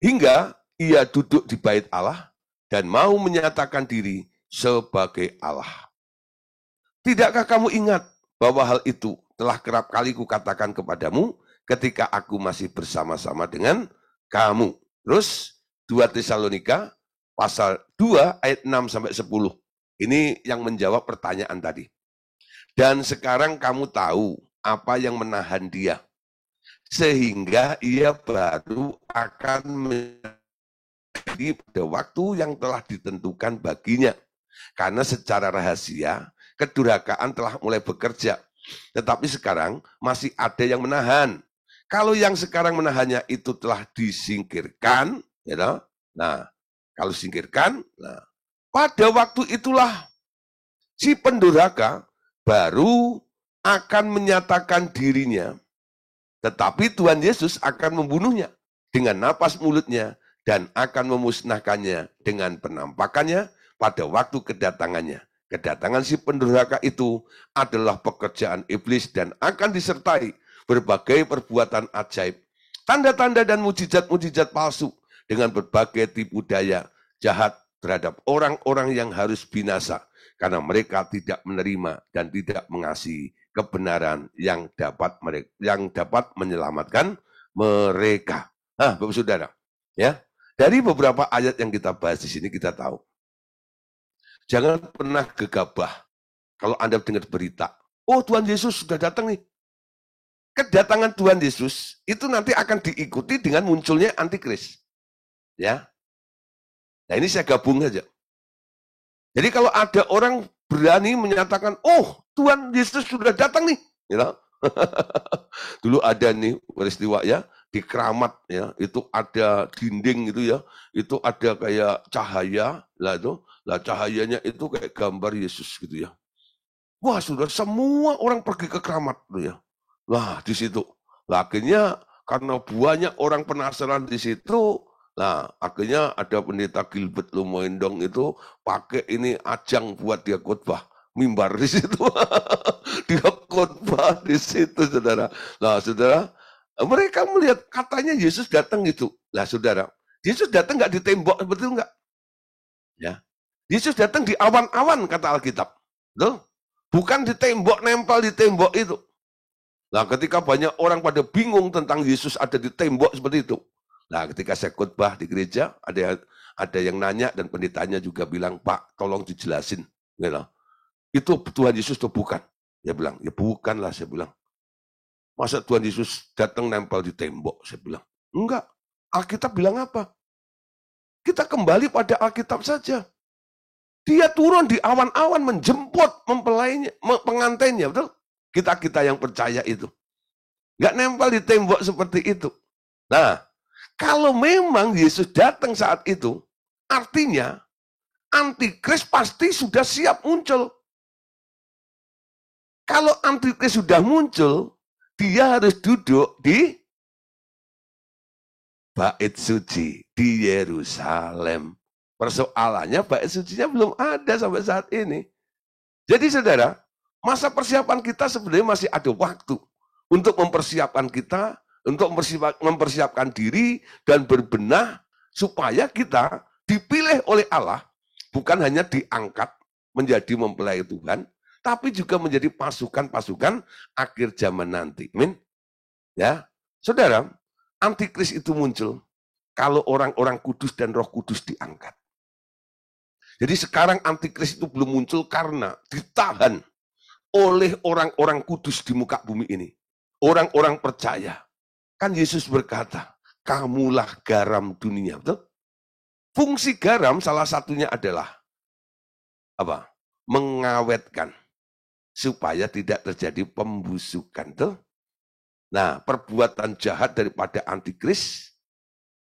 hingga ia duduk di bait Allah dan mau menyatakan diri sebagai Allah. Tidakkah kamu ingat bahwa hal itu telah kerap kali kukatakan kepadamu ketika aku masih bersama-sama dengan kamu. Terus 2 Tesalonika pasal 2 ayat 6 sampai 10. Ini yang menjawab pertanyaan tadi. Dan sekarang kamu tahu apa yang menahan dia, sehingga ia baru akan menjadi pada waktu yang telah ditentukan baginya. Karena secara rahasia, kedurhakaan telah mulai bekerja. Tetapi sekarang masih ada yang menahan. Kalau yang sekarang menahannya itu telah disingkirkan, ya, nah, kalau singkirkan, nah, pada waktu itulah si pendurhaka baru akan menyatakan dirinya. Tetapi Tuhan Yesus akan membunuhnya dengan napas mulutnya dan akan memusnahkannya dengan penampakannya pada waktu kedatangannya. Kedatangan si pendurhaka itu adalah pekerjaan iblis dan akan disertai berbagai perbuatan ajaib, tanda-tanda dan mujizat-mujizat palsu dengan berbagai tipu daya jahat terhadap orang-orang yang harus binasa karena mereka tidak menerima dan tidak mengasihi kebenaran yang dapat menyelamatkan mereka. Nah, Bapak Saudara, ya. Dari beberapa ayat yang kita bahas di sini kita tahu. Jangan pernah gegabah kalau Anda dengar berita, oh Tuhan Yesus sudah datang nih. Kedatangan Tuhan Yesus itu nanti akan diikuti dengan munculnya antikris. Ya. Nah, ini saya gabung saja. Jadi kalau ada orang berani menyatakan, oh Tuhan Yesus sudah datang nih. You know? Dulu ada nih peristiwa ya, di Keramat ya, itu ada dinding gitu ya, itu ada kayak cahaya, lah cahayanya itu kayak gambar Yesus gitu ya. Wah, sudah semua orang pergi ke Keramat tuh ya. Nah, di situ. Nah, akhirnya karena banyak orang penasaran di situ, nah, akhirnya ada pendeta Gilbert Lumoendong itu pakai ini ajang buat dia khotbah, mimbar di situ. Dia khotbah di situ, Saudara. Nah, Saudara, mereka melihat katanya Yesus datang itu. Lah, Saudara, Yesus datang nggak di tembok, betul nggak? Ya. Yesus datang di awan-awan, kata Alkitab. Betul? Bukan di tembok, nempel di tembok itu. Nah, ketika banyak orang pada bingung tentang Yesus ada di tembok seperti itu. Nah, ketika saya khotbah di gereja, ada yang nanya dan pendetanya juga bilang, Pak, tolong dijelasin. Gitu. Itu Tuhan Yesus atau bukan? Dia bilang, ya bukanlah, saya bilang. Masa Tuhan Yesus datang nempel di tembok? Saya bilang, enggak. Alkitab bilang apa? Kita kembali pada Alkitab saja. Dia turun di awan-awan menjemput mempelainya, pengantinnya, betul? Kita yang percaya itu. Nggak nempel di tembok seperti itu. Nah, kalau memang Yesus datang saat itu, artinya antikris pasti sudah siap muncul. Kalau antikris sudah muncul, dia harus duduk di Bait Suci, di Yerusalem. Persoalannya Bait Sucinya belum ada sampai saat ini. Jadi saudara, masa persiapan kita sebenarnya masih ada waktu untuk mempersiapkan kita, untuk mempersiapkan diri dan berbenah supaya kita dipilih oleh Allah, bukan hanya diangkat menjadi mempelai Tuhan, tapi juga menjadi pasukan-pasukan akhir zaman nanti. Amin. Ya, saudara, antikris itu muncul kalau orang-orang kudus dan Roh Kudus diangkat. Jadi sekarang antikris itu belum muncul karena ditahan oleh orang-orang kudus di muka bumi ini. Orang-orang percaya. Kan Yesus berkata, kamulah garam dunia. Betul? Fungsi garam salah satunya adalah apa? Mengawetkan. Supaya tidak terjadi pembusukan. Betul? Nah, perbuatan jahat daripada antikris,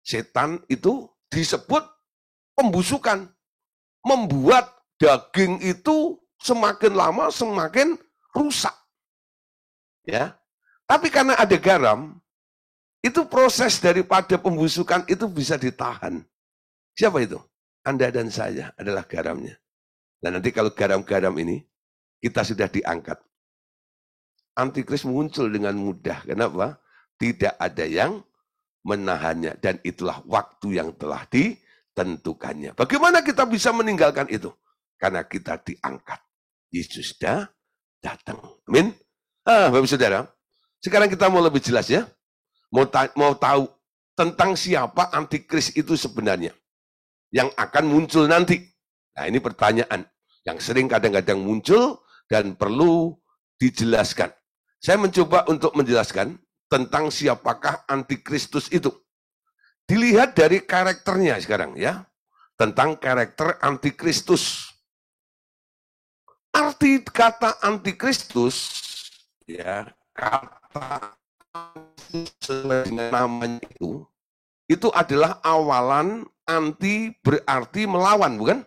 setan itu disebut pembusukan. Membuat daging itu semakin lama semakin rusak. Ya. Tapi karena ada garam, itu proses daripada pembusukan itu bisa ditahan. Siapa itu? Anda dan saya adalah garamnya. Dan nanti kalau garam-garam ini kita sudah diangkat, antikris muncul dengan mudah. Kenapa? Tidak ada yang menahannya. Dan itulah waktu yang telah ditentukannya. Bagaimana kita bisa meninggalkan itu? Karena kita diangkat. Yesus sudah datang. Amin. Bapak Saudara, sekarang kita mau lebih jelas ya. Mau tahu tentang siapa antikris itu sebenarnya. Yang akan muncul nanti. Nah, ini pertanyaan yang sering kadang-kadang muncul dan perlu dijelaskan. Saya mencoba untuk menjelaskan tentang siapakah antikristus itu. Dilihat dari karakternya sekarang ya. Tentang karakter antikristus. Arti kata antikristus, ya, kata sesuai dengan namanya itu adalah awalan, anti berarti melawan, bukan?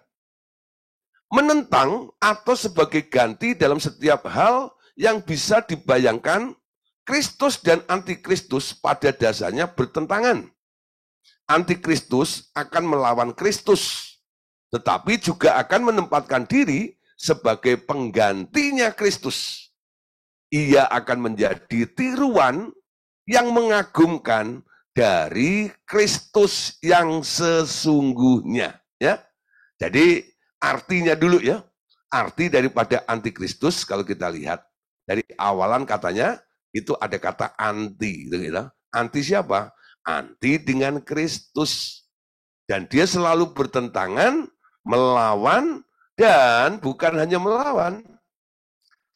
Menentang atau sebagai ganti dalam setiap hal yang bisa dibayangkan. Kristus dan antikristus pada dasarnya bertentangan. Antikristus akan melawan Kristus, tetapi juga akan menempatkan diri sebagai penggantinya Kristus. Ia akan menjadi tiruan yang mengagumkan dari Kristus yang sesungguhnya. Ya, jadi artinya dulu ya, arti daripada antikristus kalau kita lihat dari awalan katanya itu ada kata anti, gitu. Anti siapa? Anti dengan Kristus, dan dia selalu bertentangan, melawan, dan bukan hanya melawan.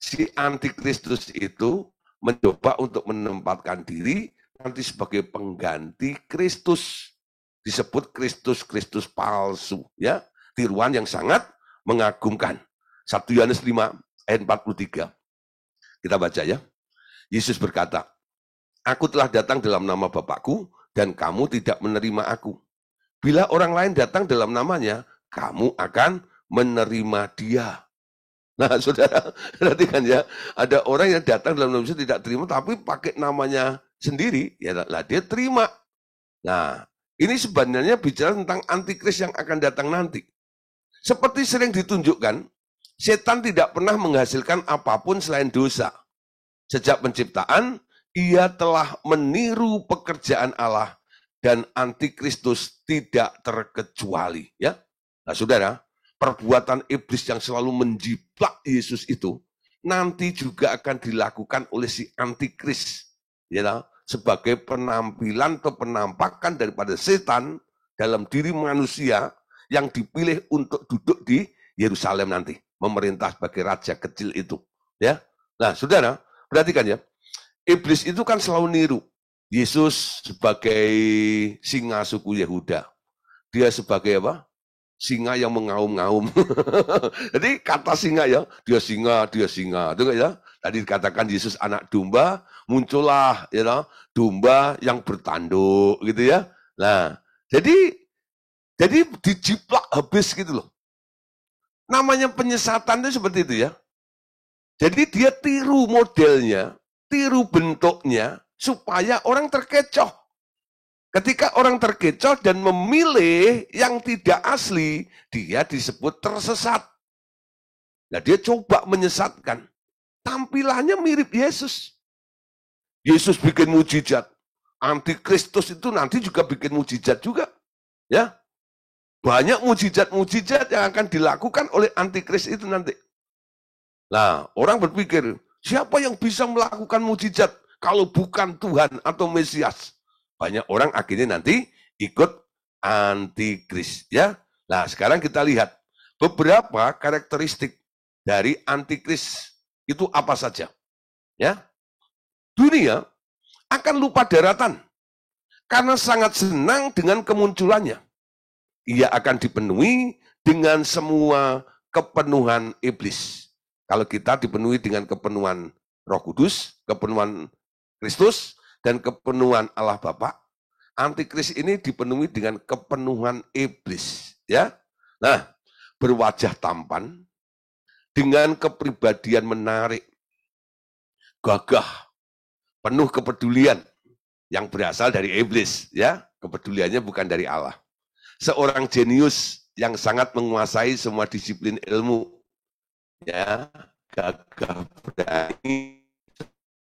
Si antikristus itu mencoba untuk menempatkan diri nanti sebagai pengganti Kristus. Disebut Kristus palsu, ya. Tiruan yang sangat mengagumkan. 1 Yohanes 5 ayat 43. Kita baca ya. Yesus berkata, "Aku telah datang dalam nama Bapakku dan kamu tidak menerima aku. Bila orang lain datang dalam namanya, kamu akan menerima dia." Nah, saudara, perhatikan ya, ada orang yang datang dalam nama Yesus tidak terima, tapi pakai namanya sendiri, ya lah dia terima. Nah, ini sebenarnya bicara tentang antikris yang akan datang nanti. Seperti sering ditunjukkan, setan tidak pernah menghasilkan apapun selain dosa. Sejak penciptaan, ia telah meniru pekerjaan Allah dan antikristus tidak terkecuali. Ya, nah saudara, perbuatan iblis yang selalu menjiplak Yesus itu nanti juga akan dilakukan oleh si antikris, ya, sebagai penampilan atau penampakan daripada setan dalam diri manusia yang dipilih untuk duduk di Yerusalem nanti, memerintah sebagai raja kecil itu, ya. Nah, saudara, perhatikan ya, iblis itu kan selalu niru Yesus sebagai singa suku Yehuda. Dia sebagai apa? Singa yang mengaum-ngaum. Jadi kata singa ya, dia singa. Itu ya. Tadi dikatakan Yesus anak domba, muncullah ya, domba yang bertanduk gitu ya. Nah, jadi dijiplak habis gitu loh. Namanya penyesatan itu seperti itu ya. Jadi dia tiru modelnya, tiru bentuknya, supaya orang terkecoh. Ketika orang terkecoh dan memilih yang tidak asli, dia disebut tersesat. Nah, dia coba menyesatkan. Tampilannya mirip Yesus. Yesus bikin mujizat. Antikristus itu nanti juga bikin mujizat juga. Ya, banyak mujizat-mujizat yang akan dilakukan oleh antikris itu nanti. Nah, orang berpikir, siapa yang bisa melakukan mujizat kalau bukan Tuhan atau Mesias? Banyak orang akhirnya nanti ikut antikris, ya. Nah, sekarang kita lihat beberapa karakteristik dari antikris itu apa saja, ya. Dunia akan lupa daratan karena sangat senang dengan kemunculannya. Ia akan dipenuhi dengan semua kepenuhan iblis. Kalau kita dipenuhi dengan kepenuhan Roh Kudus, kepenuhan Kristus, dan kepenuhan Allah Bapa, antikris ini dipenuhi dengan kepenuhan iblis, ya. Nah, berwajah tampan dengan kepribadian menarik, gagah, penuh kepedulian yang berasal dari iblis, ya. Kepeduliannya bukan dari Allah. Seorang jenius yang sangat menguasai semua disiplin ilmu, ya, gagah berani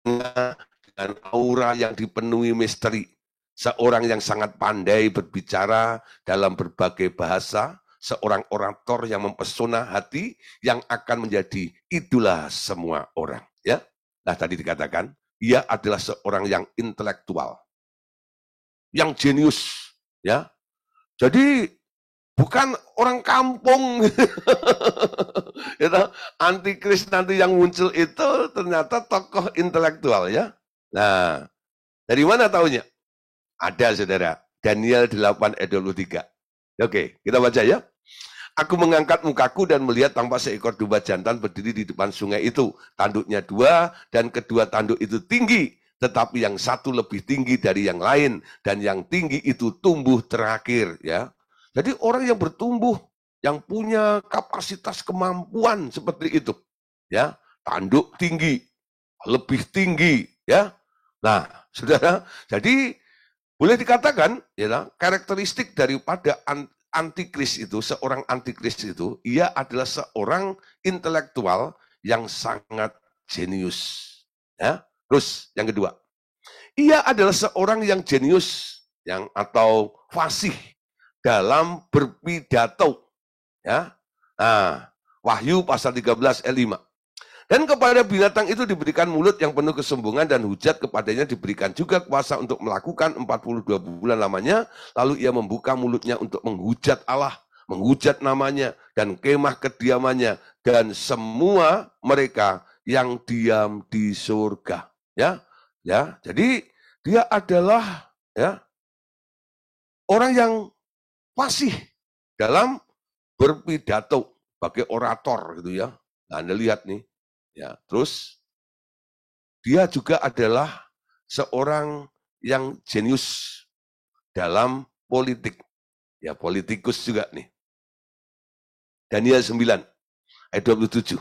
dengan aura yang dipenuhi misteri. Seorang yang sangat pandai berbicara dalam berbagai bahasa, seorang orator yang mempesona hati, yang akan menjadi idola semua orang. Ya, nah tadi dikatakan, ia adalah seorang yang intelektual, yang jenius. Ya, jadi bukan orang kampung. Antikris nanti yang muncul itu ternyata tokoh intelektual, ya. Nah, dari mana taunya? Ada, saudara. Daniel 8 ayat 23. Oke, kita baca ya. Aku mengangkat mukaku dan melihat tampak seekor domba jantan berdiri di depan sungai itu. Tanduknya 2 dan kedua tanduk itu tinggi. Tetapi yang satu lebih tinggi dari yang lain. Dan yang tinggi itu tumbuh terakhir, ya. Jadi orang yang bertumbuh, yang punya kapasitas kemampuan seperti itu, ya, tanduk tinggi, lebih tinggi, ya. Nah, saudara, jadi boleh dikatakan, ya, karakteristik daripada antikris itu, seorang antikris itu, ia adalah seorang intelektual yang sangat jenius. Ya. Terus yang kedua, Ia adalah seorang yang jenius atau fasih dalam berpidato. Ya. Nah, Wahyu pasal 13 ayat 5. Dan kepada binatang itu diberikan mulut yang penuh kesombongan dan hujat kepadanya diberikan juga kuasa untuk melakukan 42 bulan lamanya. Lalu ia membuka mulutnya untuk menghujat Allah, menghujat namanya dan kemah kediamannya dan semua mereka yang diam di surga. Ya, jadi dia adalah orang yang fasih dalam berpidato sebagai orator gitu ya. Nah, Anda lihat nih. Ya, terus dia juga adalah seorang yang jenius dalam politik. Ya, politikus juga nih. Daniel 9 ayat 27.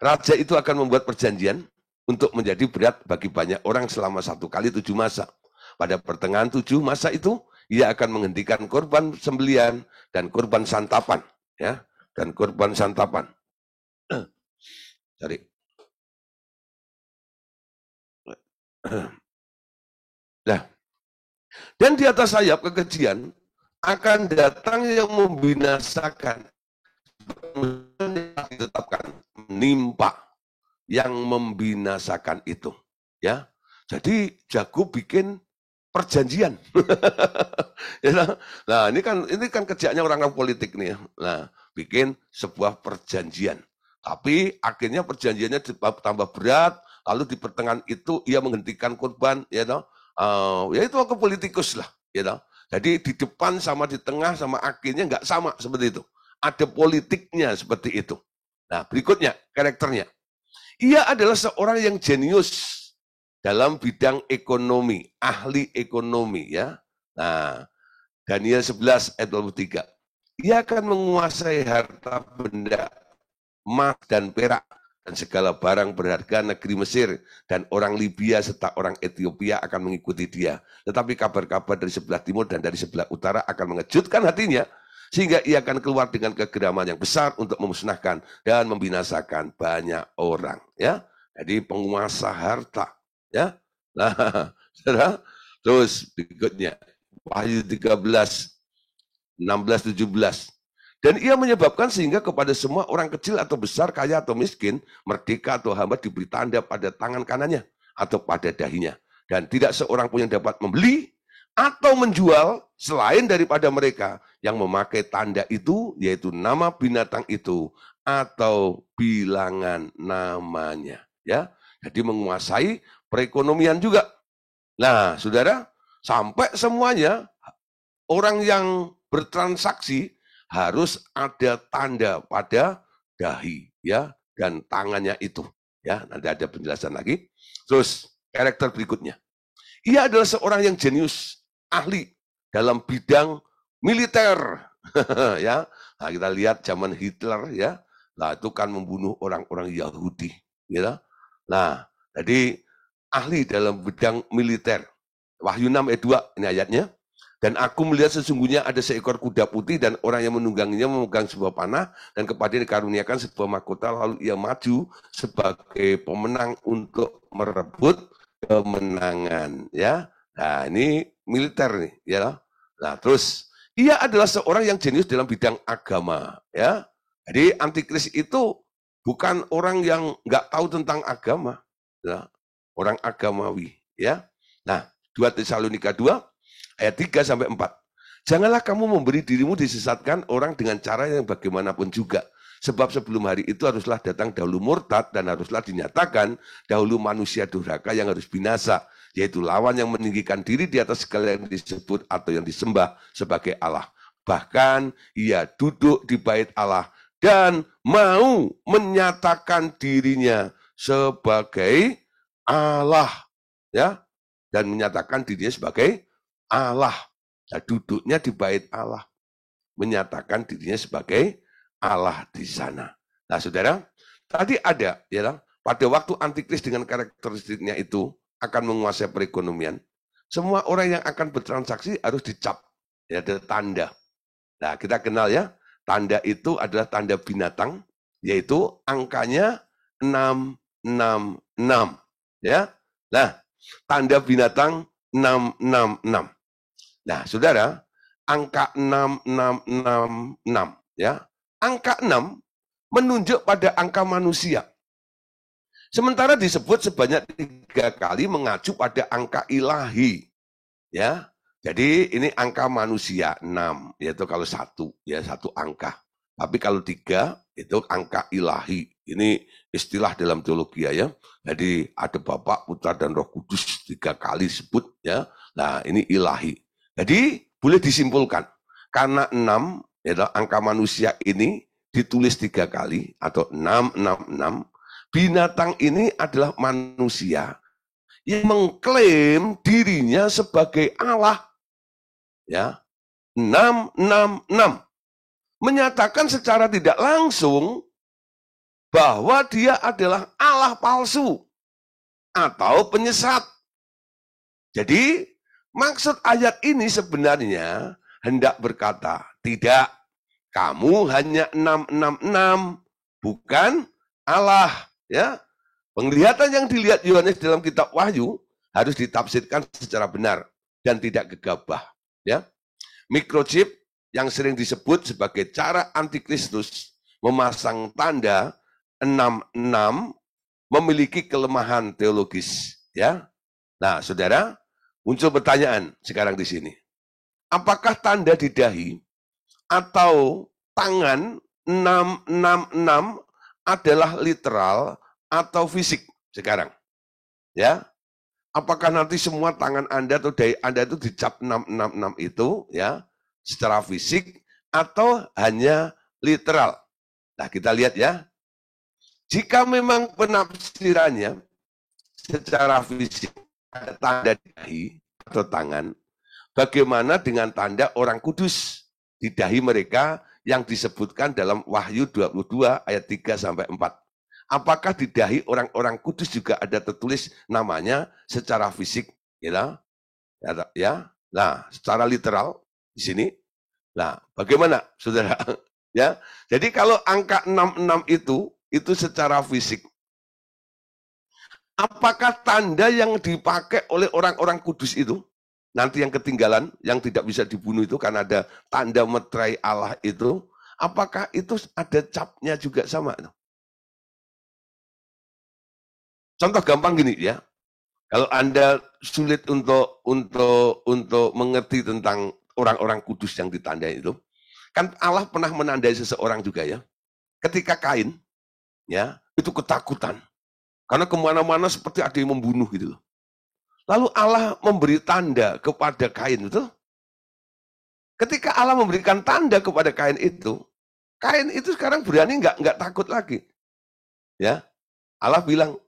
Raja itu akan membuat perjanjian untuk menjadi berat bagi banyak orang selama 1 kali 7 masa. Pada pertengahan 7 masa itu, ia akan menghentikan korban sembelian dan korban santapan. Ya, dan korban santapan. Cari. Nah, dan di atas sayap kekejian akan datang yang membinasakan, ditetapkan menimpa yang membinasakan itu. Ya, jadi jago bikin perjanjian. Nah, ini kan kerjanya orang-orang politik nih. Nah, bikin sebuah perjanjian. Tapi akhirnya perjanjiannya tambah berat, lalu di pertengahan itu ia menghentikan korban, ya itu aku politikus lah, ya. Jadi di depan sama di tengah sama akhirnya nggak sama seperti itu. Ada politiknya seperti itu. Nah, berikutnya karakternya. Ia adalah seorang yang jenius dalam bidang ekonomi, ahli ekonomi ya. Nah, Daniel 11 ayat 23. Ia akan menguasai harta benda, emas dan perak dan segala barang berharga negeri Mesir dan orang Libya serta orang Ethiopia akan mengikuti dia. Tetapi kabar-kabar dari sebelah timur dan dari sebelah utara akan mengejutkan hatinya sehingga ia akan keluar dengan kegeraman yang besar untuk memusnahkan dan membinasakan banyak orang ya. Jadi penguasa harta ya. Nah, terus berikutnya Wahyu 13 16 17. Dan ia menyebabkan sehingga kepada semua orang kecil atau besar, kaya atau miskin, merdeka atau hamba diberi tanda pada tangan kanannya atau pada dahinya. Dan tidak seorang pun yang dapat membeli atau menjual selain daripada mereka yang memakai tanda itu, yaitu nama binatang itu atau bilangan namanya. Ya, jadi menguasai perekonomian juga. Nah, saudara, sampai semuanya orang yang bertransaksi harus ada tanda pada dahi ya dan tangannya itu ya. Nanti ada penjelasan lagi. Terus karakter berikutnya. Ia adalah seorang yang jenius, ahli dalam bidang militer ya. Nah, kita lihat zaman Hitler ya. Nah, itu kan membunuh orang-orang Yahudi ya. Nah, jadi ahli dalam bidang militer. Wahyu 6 ayat 2 ini ayatnya. Dan aku melihat sesungguhnya ada seekor kuda putih dan orang yang menungganginya memegang sebuah panah dan kepadanya dikaruniakan sebuah mahkota lalu ia maju sebagai pemenang untuk merebut kemenangan ya. Nah, ini militer nih ya. Nah, terus ia adalah seorang yang jenius dalam bidang agama ya. Jadi antikris itu bukan orang yang nggak tahu tentang agama ya. Orang agamawi ya. Nah, 2 Tesalonika 2 ayat 3 sampai 4. Janganlah kamu memberi dirimu disesatkan orang dengan cara yang bagaimanapun juga. Sebab sebelum hari itu haruslah datang dahulu murtad dan haruslah dinyatakan dahulu manusia durhaka yang harus binasa. Yaitu lawan yang meninggikan diri di atas segala yang disebut atau yang disembah sebagai Allah. Bahkan ia duduk di bait Allah dan mau menyatakan dirinya sebagai Allah. Ya, dan menyatakan dirinya sebagai Allah. Nah, duduknya di bait Allah. Menyatakan dirinya sebagai Allah di sana. Nah, saudara, tadi ada, ya, pada waktu antikris dengan karakteristiknya itu akan menguasai perekonomian. Semua orang yang akan bertransaksi harus dicap, ya, ada tanda. Nah, kita kenal ya, tanda itu adalah tanda binatang, yaitu angkanya 666. Ya, nah, Tanda binatang 666. Nah, saudara, angka 6666 ya. Angka 6 menunjuk pada angka manusia. Sementara disebut sebanyak 3 kali mengacu pada angka ilahi. Ya. Jadi ini angka manusia 6, yaitu kalau 1 ya, 1 angka. Tapi kalau 3 itu angka ilahi. Ini istilah dalam teologi ya. Jadi ada Bapa, Putra dan Roh Kudus 3 kali disebut ya. Nah, ini ilahi. Jadi boleh disimpulkan karena 6 yaitu angka manusia ini ditulis 3 kali atau 666, binatang ini adalah manusia yang mengklaim dirinya sebagai Allah. Ya, 666 menyatakan secara tidak langsung bahwa dia adalah Allah palsu atau penyesat. Jadi maksud ayat ini sebenarnya hendak berkata, tidak, kamu hanya 666, bukan Allah. Ya, penglihatan yang dilihat Yohanes dalam kitab Wahyu harus ditafsirkan secara benar dan tidak gegabah. Ya, microchip yang sering disebut sebagai cara antikristus memasang tanda 66 memiliki kelemahan teologis. Ya, nah saudara, muncul pertanyaan sekarang di sini. Apakah tanda di dahi atau tangan 666 adalah literal atau fisik sekarang? Ya, apakah nanti semua tangan Anda atau dahi Anda itu dicap 666 itu ya secara fisik atau hanya literal? Nah, kita lihat ya. Jika memang penafsirannya secara fisik ada tanda di dahi atau tangan, bagaimana dengan tanda orang kudus di dahi mereka yang disebutkan dalam Wahyu 22 ayat 3 sampai 4? Apakah di dahi orang-orang kudus juga ada tertulis namanya secara fisik? Ya, nah, secara literal di sini. Nah, bagaimana, saudara? Ya, jadi kalau angka 66 itu secara fisik. Apakah tanda yang dipakai oleh orang-orang kudus itu, nanti yang ketinggalan, yang tidak bisa dibunuh itu karena ada tanda meterai Allah itu, apakah itu ada capnya juga sama? Contoh gampang gini ya, kalau Anda sulit untuk mengerti tentang orang-orang kudus yang ditandai itu, kan Allah pernah menandai seseorang juga ya. Ketika Kain, ya itu ketakutan, karena kemana-mana seperti ada yang membunuh gitu. Lalu Allah memberi tanda kepada Kain itu. Ketika Allah memberikan tanda kepada Kain itu sekarang berani nggak takut lagi. Ya, Allah bilang,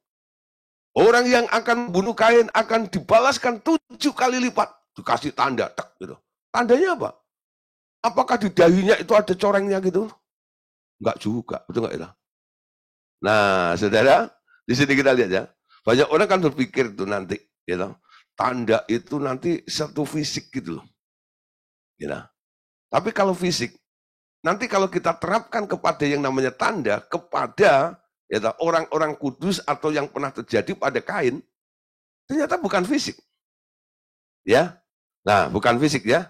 orang yang akan membunuh Kain akan dibalaskan 7 kali lipat. Dikasih tanda, tak, gitu. Tandanya apa? Apakah di dahinya itu ada corengnya gitu? Enggak juga, betul enggak itu? Nah, saudara, di sini kita lihat ya. Banyak orang kan berpikir itu nanti, gitu. Tanda itu nanti satu fisik gitu loh. Gitu. Tapi kalau fisik, nanti kalau kita terapkan kepada yang namanya tanda, kepada ya, orang-orang kudus atau yang pernah terjadi pada Kain, ternyata bukan fisik. Ya, nah bukan fisik ya.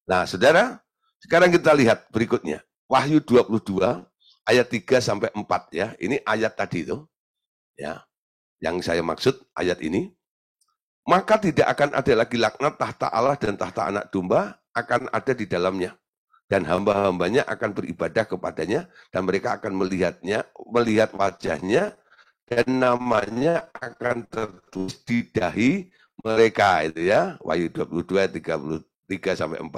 Nah saudara, sekarang kita lihat berikutnya. Wahyu 22 ayat 3 sampai 4 ya. Ini ayat tadi itu. Ya. Yang saya maksud ayat ini. Maka tidak akan ada lagi laknat, tahta Allah dan tahta anak domba akan ada di dalamnya. Dan hamba-hambanya akan beribadah kepadanya dan mereka akan melihat wajahnya dan namanya akan tertulis di dahi mereka itu ya. Wahyu 22 ayat 33 sampai 4.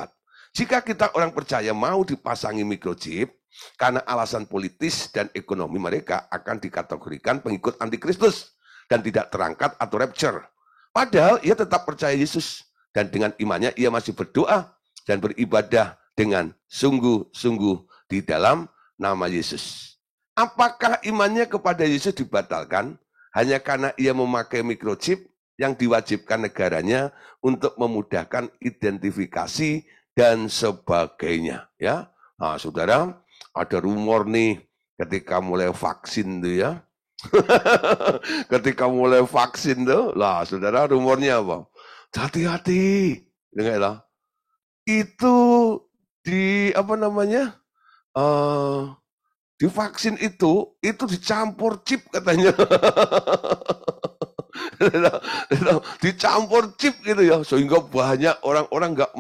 Jika kita orang percaya mau dipasangi microchip karena alasan politis dan ekonomi, mereka akan dikategorikan pengikut antikristus dan tidak terangkat atau rapture. Padahal ia tetap percaya Yesus dan dengan imannya ia masih berdoa dan beribadah dengan sungguh-sungguh di dalam nama Yesus. Apakah imannya kepada Yesus dibatalkan hanya karena ia memakai microchip yang diwajibkan negaranya untuk memudahkan identifikasi dan sebagainya? Ya, nah, saudara, ada rumor nih ketika mulai vaksin tuh ya, Ketika mulai vaksin tuh, lah saudara rumornya apa? Hati-hati, dengarlah. Itu di apa namanya? Di vaksin itu dicampur chip katanya. Dicampur chip gitu ya, sehingga banyak orang-orang nggak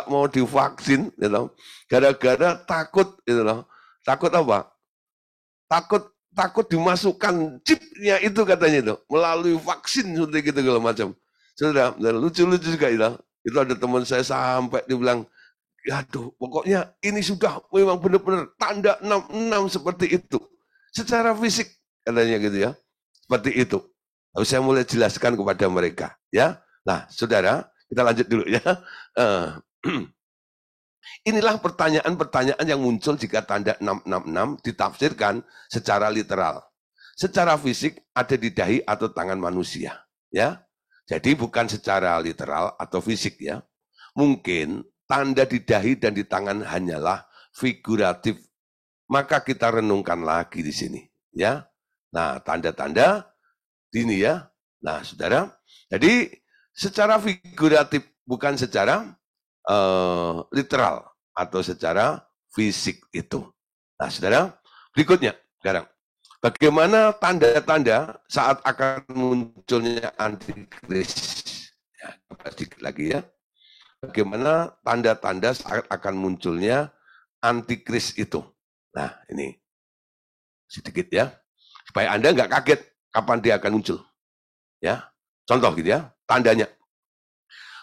mau divaksin, gitu. Gara-gara takut, gitu loh. Takut apa? Takut dimasukkan chipnya itu katanya itu melalui vaksin seperti gitu segala macam. Sudah lucu-lucu juga itu. Itu ada teman saya sampai dibilang, aduh, pokoknya ini sudah memang benar-benar tanda 66 seperti itu. Secara fisik katanya gitu ya. Seperti itu. Lalu saya mulai jelaskan kepada mereka, ya. Nah, saudara, kita lanjut dulu ya. Inilah pertanyaan-pertanyaan yang muncul jika tanda 666 ditafsirkan secara literal. Secara fisik ada di dahi atau tangan manusia, ya. Jadi bukan secara literal atau fisik ya. Mungkin tanda di dahi dan di tangan hanyalah figuratif. Maka kita renungkan lagi di sini, ya. Nah, tanda-tanda ini ya. Nah, saudara, jadi secara figuratif bukan secara literal atau secara fisik itu. Nah, saudara, berikutnya sekarang. Bagaimana tanda-tanda saat akan munculnya antikris? Ya, sedikit lagi ya. Bagaimana tanda-tanda saat akan munculnya antikris itu? Nah, ini sedikit ya. Supaya Anda nggak kaget kapan dia akan muncul. Ya, contoh gitu ya, tandanya.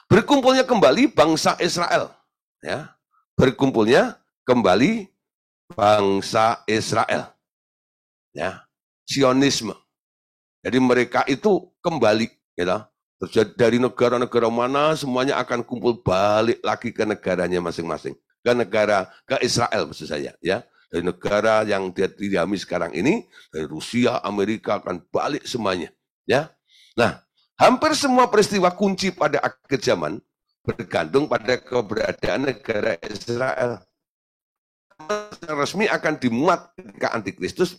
Berkumpulnya kembali bangsa Israel. Ya, berkumpulnya kembali bangsa Israel. Ya, Sionisme. Jadi mereka itu kembali, gitu. Dari negara-negara mana semuanya akan kumpul balik lagi ke negaranya masing-masing, ke Israel maksud saya, ya. Dari negara yang dia didiami sekarang ini, dari Rusia, Amerika akan balik semuanya, ya. Nah, hampir semua peristiwa kunci pada akhir zaman bergantung pada keberadaan negara Israel. Resmi akan dimuat ketika Antikristus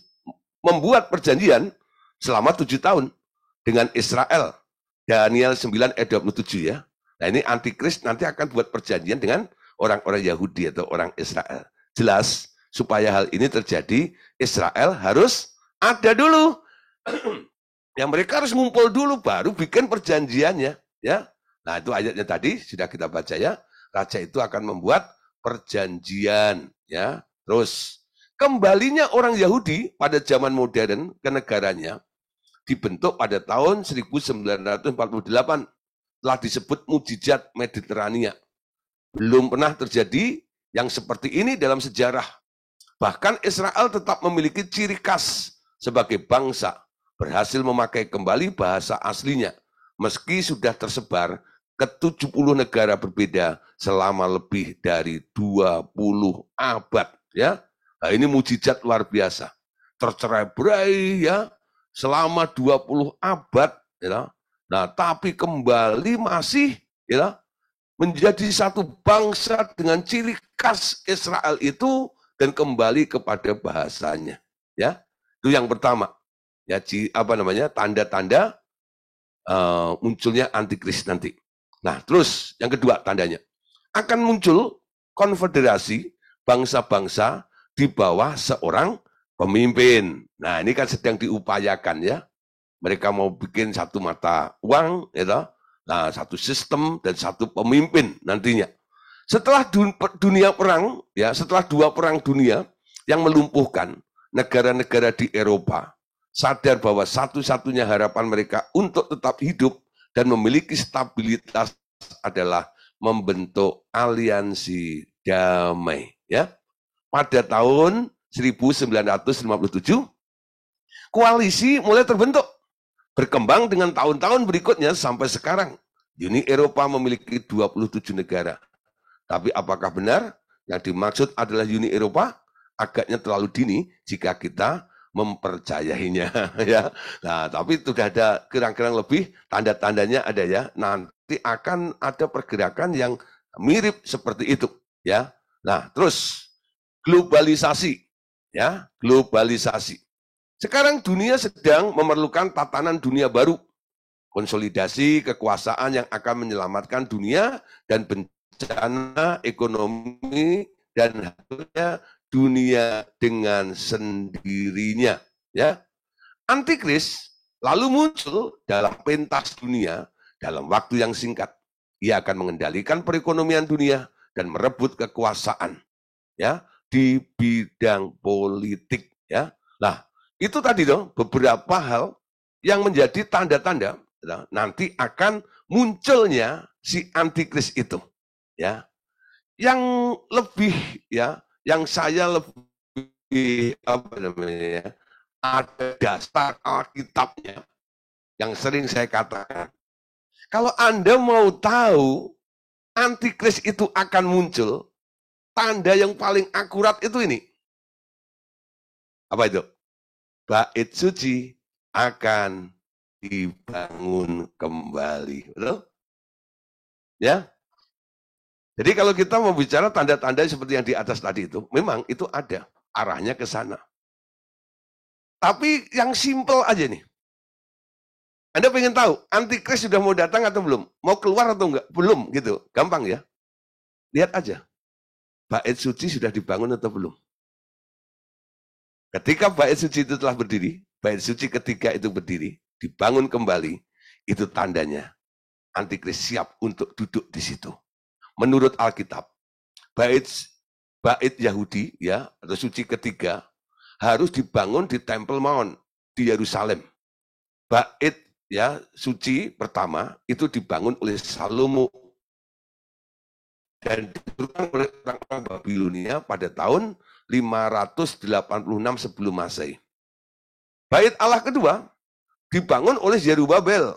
membuat perjanjian selama 7 tahun dengan Israel. Daniel 9 ayat 27 ya. Nah ini Antikris nanti akan buat perjanjian dengan orang-orang Yahudi atau orang Israel. Jelas, supaya hal ini terjadi, Israel harus ada dulu. Yang mereka harus ngumpul dulu, baru bikin perjanjiannya. Ya. Nah itu ayatnya tadi, sudah kita baca ya. Raja itu akan membuat perjanjian. Ya. Terus, kembalinya orang Yahudi pada zaman modern ke negaranya, dibentuk pada tahun 1948, telah disebut mujizat Mediterania. Belum pernah terjadi yang seperti ini dalam sejarah. Bahkan Israel tetap memiliki ciri khas sebagai bangsa, berhasil memakai kembali bahasa aslinya, meski sudah tersebar ke 70 negara berbeda selama lebih dari 20 abad. Ya, nah, ini mujizat luar biasa. Tercerai-berai ya, selama 20 abad, ya. Nah, tapi kembali masih ya, menjadi satu bangsa dengan ciri khas Israel itu dan kembali kepada bahasanya. Ya, itu yang pertama. Ya, apa namanya? Tanda-tanda munculnya antikris nanti. Nah, terus yang kedua tandanya akan muncul konfederasi bangsa-bangsa di bawah seorang pemimpin. Nah, ini kan sedang diupayakan ya. Mereka mau bikin satu mata uang, ya, nah, satu sistem dan satu pemimpin nantinya. Setelah dunia perang, ya, setelah 2 perang dunia yang melumpuhkan negara-negara di Eropa, sadar bahwa satu-satunya harapan mereka untuk tetap hidup dan memiliki stabilitas adalah membentuk aliansi damai. Ya, pada tahun 1957, koalisi mulai terbentuk, berkembang dengan tahun-tahun berikutnya sampai sekarang. Uni Eropa memiliki 27 negara. Tapi apakah benar yang dimaksud adalah Uni Eropa? Agaknya terlalu dini jika kita mempercayainya. Ya. Nah, tapi sudah ada kira-kira lebih tanda-tandanya ada ya. Nanti akan ada pergerakan yang mirip seperti itu. Ya. Nah, terus globalisasi. Ya, globalisasi. Sekarang dunia sedang memerlukan tatanan dunia baru. Konsolidasi kekuasaan yang akan menyelamatkan dunia dan bencana ekonomi dan hasilnya dunia dengan sendirinya. Ya, Antikris lalu muncul dalam pentas dunia dalam waktu yang singkat. Ia akan mengendalikan perekonomian dunia dan merebut kekuasaan, ya, di bidang politik, ya. Nah, itu tadi dong beberapa hal yang menjadi tanda-tanda nanti akan munculnya si antikris itu, ya. Yang lebih, ya, yang saya lebih apa namanya, ya, ada dasar Alkitabnya yang sering saya katakan. Kalau Anda mau tahu antikris itu akan muncul, tanda yang paling akurat itu ini. Apa itu? Bait suci akan dibangun kembali. Betul? Ya. Jadi kalau kita mau bicara tanda-tanda seperti yang di atas tadi itu, memang itu ada arahnya ke sana. Tapi yang simple aja nih. Anda pengen tahu, antikris sudah mau datang atau belum? Mau keluar atau enggak? Belum gitu. Gampang ya. Lihat aja. Bait suci sudah dibangun atau belum? Ketika bait suci itu telah berdiri, bait suci ketiga itu berdiri, dibangun kembali, itu tandanya antikris siap untuk duduk di situ. Menurut Alkitab, bait Yahudi, ya, atau suci ketiga harus dibangun di Temple Mount di Yerusalem. Bait, ya, suci pertama itu dibangun oleh Salomo dan diturunkan oleh orang-orang Babilonia pada tahun 586 sebelum Masehi. Bait Allah kedua dibangun oleh Zerubabel.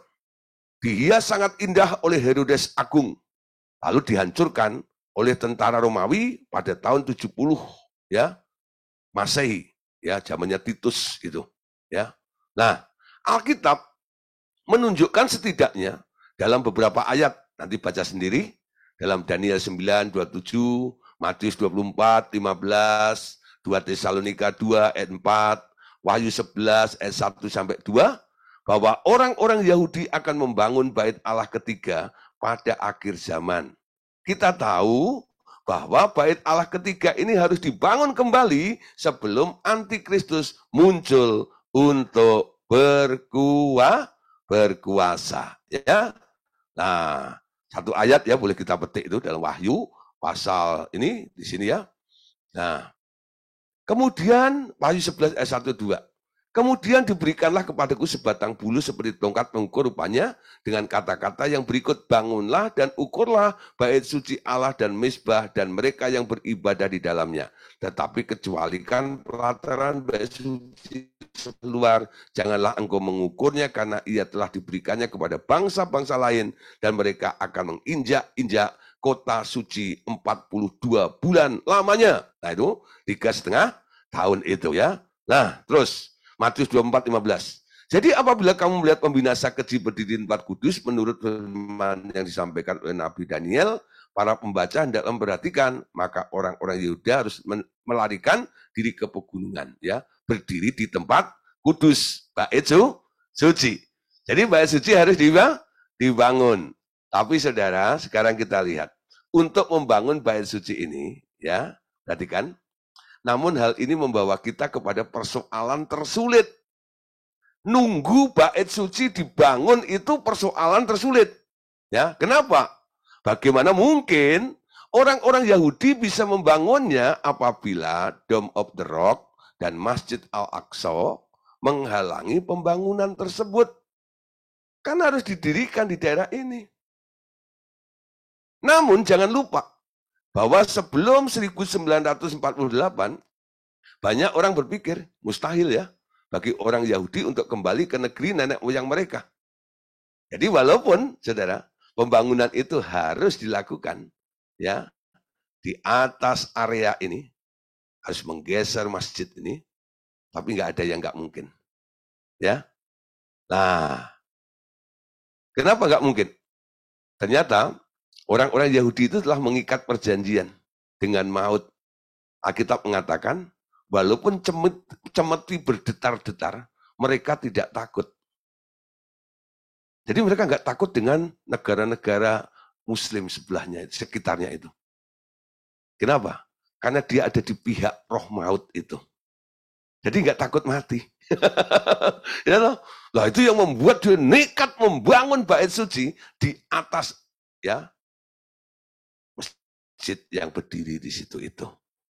Dihias sangat indah oleh Herodes Agung. Lalu dihancurkan oleh tentara Romawi pada tahun 70, ya, Masehi, ya, zamannya Titus gitu, ya. Nah, Alkitab menunjukkan setidaknya dalam beberapa ayat, nanti baca sendiri, dalam Daniel 9, 27, Matius 24, 15, 2 Tesalonika 2 ayat 4, Wahyu 11 ayat 1 sampai 2, bahwa orang-orang Yahudi akan membangun bait Allah ketiga pada akhir zaman. Kita tahu bahwa bait Allah ketiga ini harus dibangun kembali sebelum antikristus muncul untuk berkuasa, ya. Nah, satu ayat ya boleh kita petik itu dalam Wahyu pasal ini di sini ya. Nah, kemudian Wahyu 11 ayat 1 2. Kemudian diberikanlah kepadaku sebatang bulu seperti tongkat mengukur rupanya dengan kata-kata yang berikut, bangunlah dan ukurlah bait suci Allah dan mezbah dan mereka yang beribadah di dalamnya. Tetapi kecualikan pelataran bait suci luar, janganlah engkau mengukurnya karena ia telah diberikannya kepada bangsa-bangsa lain dan mereka akan menginjak-injak kota suci 42 bulan lamanya. Nah itu 3,5 tahun itu ya. Nah terus Matius 24:15. Jadi apabila kamu melihat pembinasa keji berdiri di tempat kudus menurut firman yang disampaikan oleh Nabi Daniel, para pembaca hendak memperhatikan, maka orang-orang Yehuda harus melarikan diri ke pegunungan, ya, berdiri di tempat kudus, bait suci. Jadi bait suci harus dibangun. Tapi saudara, sekarang kita lihat, untuk membangun bait suci ini, ya, perhatikan. Namun hal ini membawa kita kepada persoalan tersulit. Nunggu bait suci dibangun itu persoalan tersulit. Ya, kenapa? Bagaimana mungkin orang-orang Yahudi bisa membangunnya apabila Dome of the Rock dan Masjid Al-Aqsa menghalangi pembangunan tersebut? Kan harus didirikan di daerah ini. Namun jangan lupa bahwa sebelum 1948 banyak orang berpikir mustahil ya bagi orang Yahudi untuk kembali ke negeri nenek moyang mereka. Jadi walaupun saudara pembangunan itu harus dilakukan ya di atas area ini, harus menggeser masjid ini, tapi nggak ada yang nggak mungkin. Ya, nah kenapa nggak mungkin? Ternyata orang-orang Yahudi itu telah mengikat perjanjian dengan maut. Alkitab mengatakan walaupun cemeti berdetar-detar, mereka tidak takut. Jadi mereka nggak takut dengan negara-negara Muslim sebelahnya, sekitarnya itu. Kenapa? Karena dia ada di pihak roh maut itu. Jadi nggak takut mati. Ya loh. Lah itu yang membuat dia nekat membangun bait suci di atas ya masjid yang berdiri di situ itu.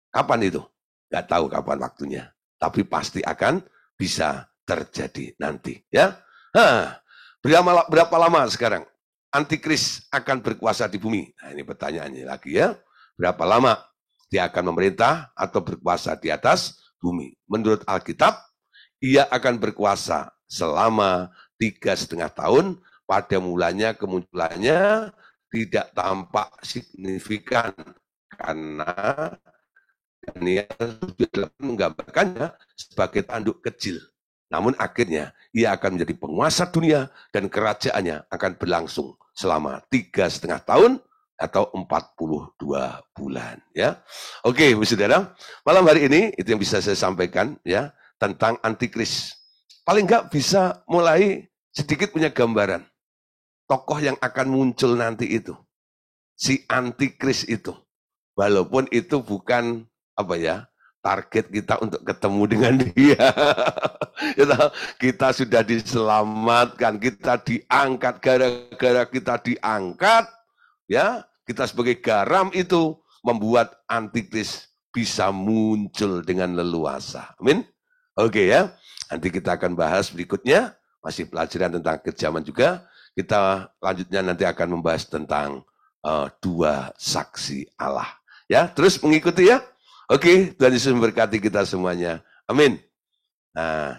Kapan itu? Nggak tahu kapan waktunya. Tapi pasti akan bisa terjadi nanti. Ya. Nah, berapa lama sekarang antikris akan berkuasa di bumi? Nah, ini pertanyaannya lagi ya. Berapa lama dia akan memerintah atau berkuasa di atas bumi? Menurut Alkitab, ia akan berkuasa selama 3,5 tahun. Pada mulanya kemunculannya tidak tampak signifikan karena Daniel menggambarkannya sebagai tanduk kecil. Namun akhirnya ia akan menjadi penguasa dunia dan kerajaannya akan berlangsung selama 3,5 tahun atau 42 bulan. Ya, oke, saudara. Malam hari ini itu yang bisa saya sampaikan ya tentang antikris. Paling nggak bisa mulai sedikit punya gambaran tokoh yang akan muncul nanti itu, si antikris itu. Walaupun itu bukan apa ya target kita untuk ketemu dengan dia. Kita sudah diselamatkan, kita diangkat, gara-gara kita diangkat, ya kita sebagai garam itu membuat antikris bisa muncul dengan leluasa. Amin. Oke ya, nanti kita akan bahas berikutnya, masih pelajaran tentang kejaman juga. Kita lanjutnya nanti akan membahas tentang dua saksi Allah. Ya, terus mengikuti ya. Oke, Tuhan Yesus memberkati kita semuanya. Amin. Nah,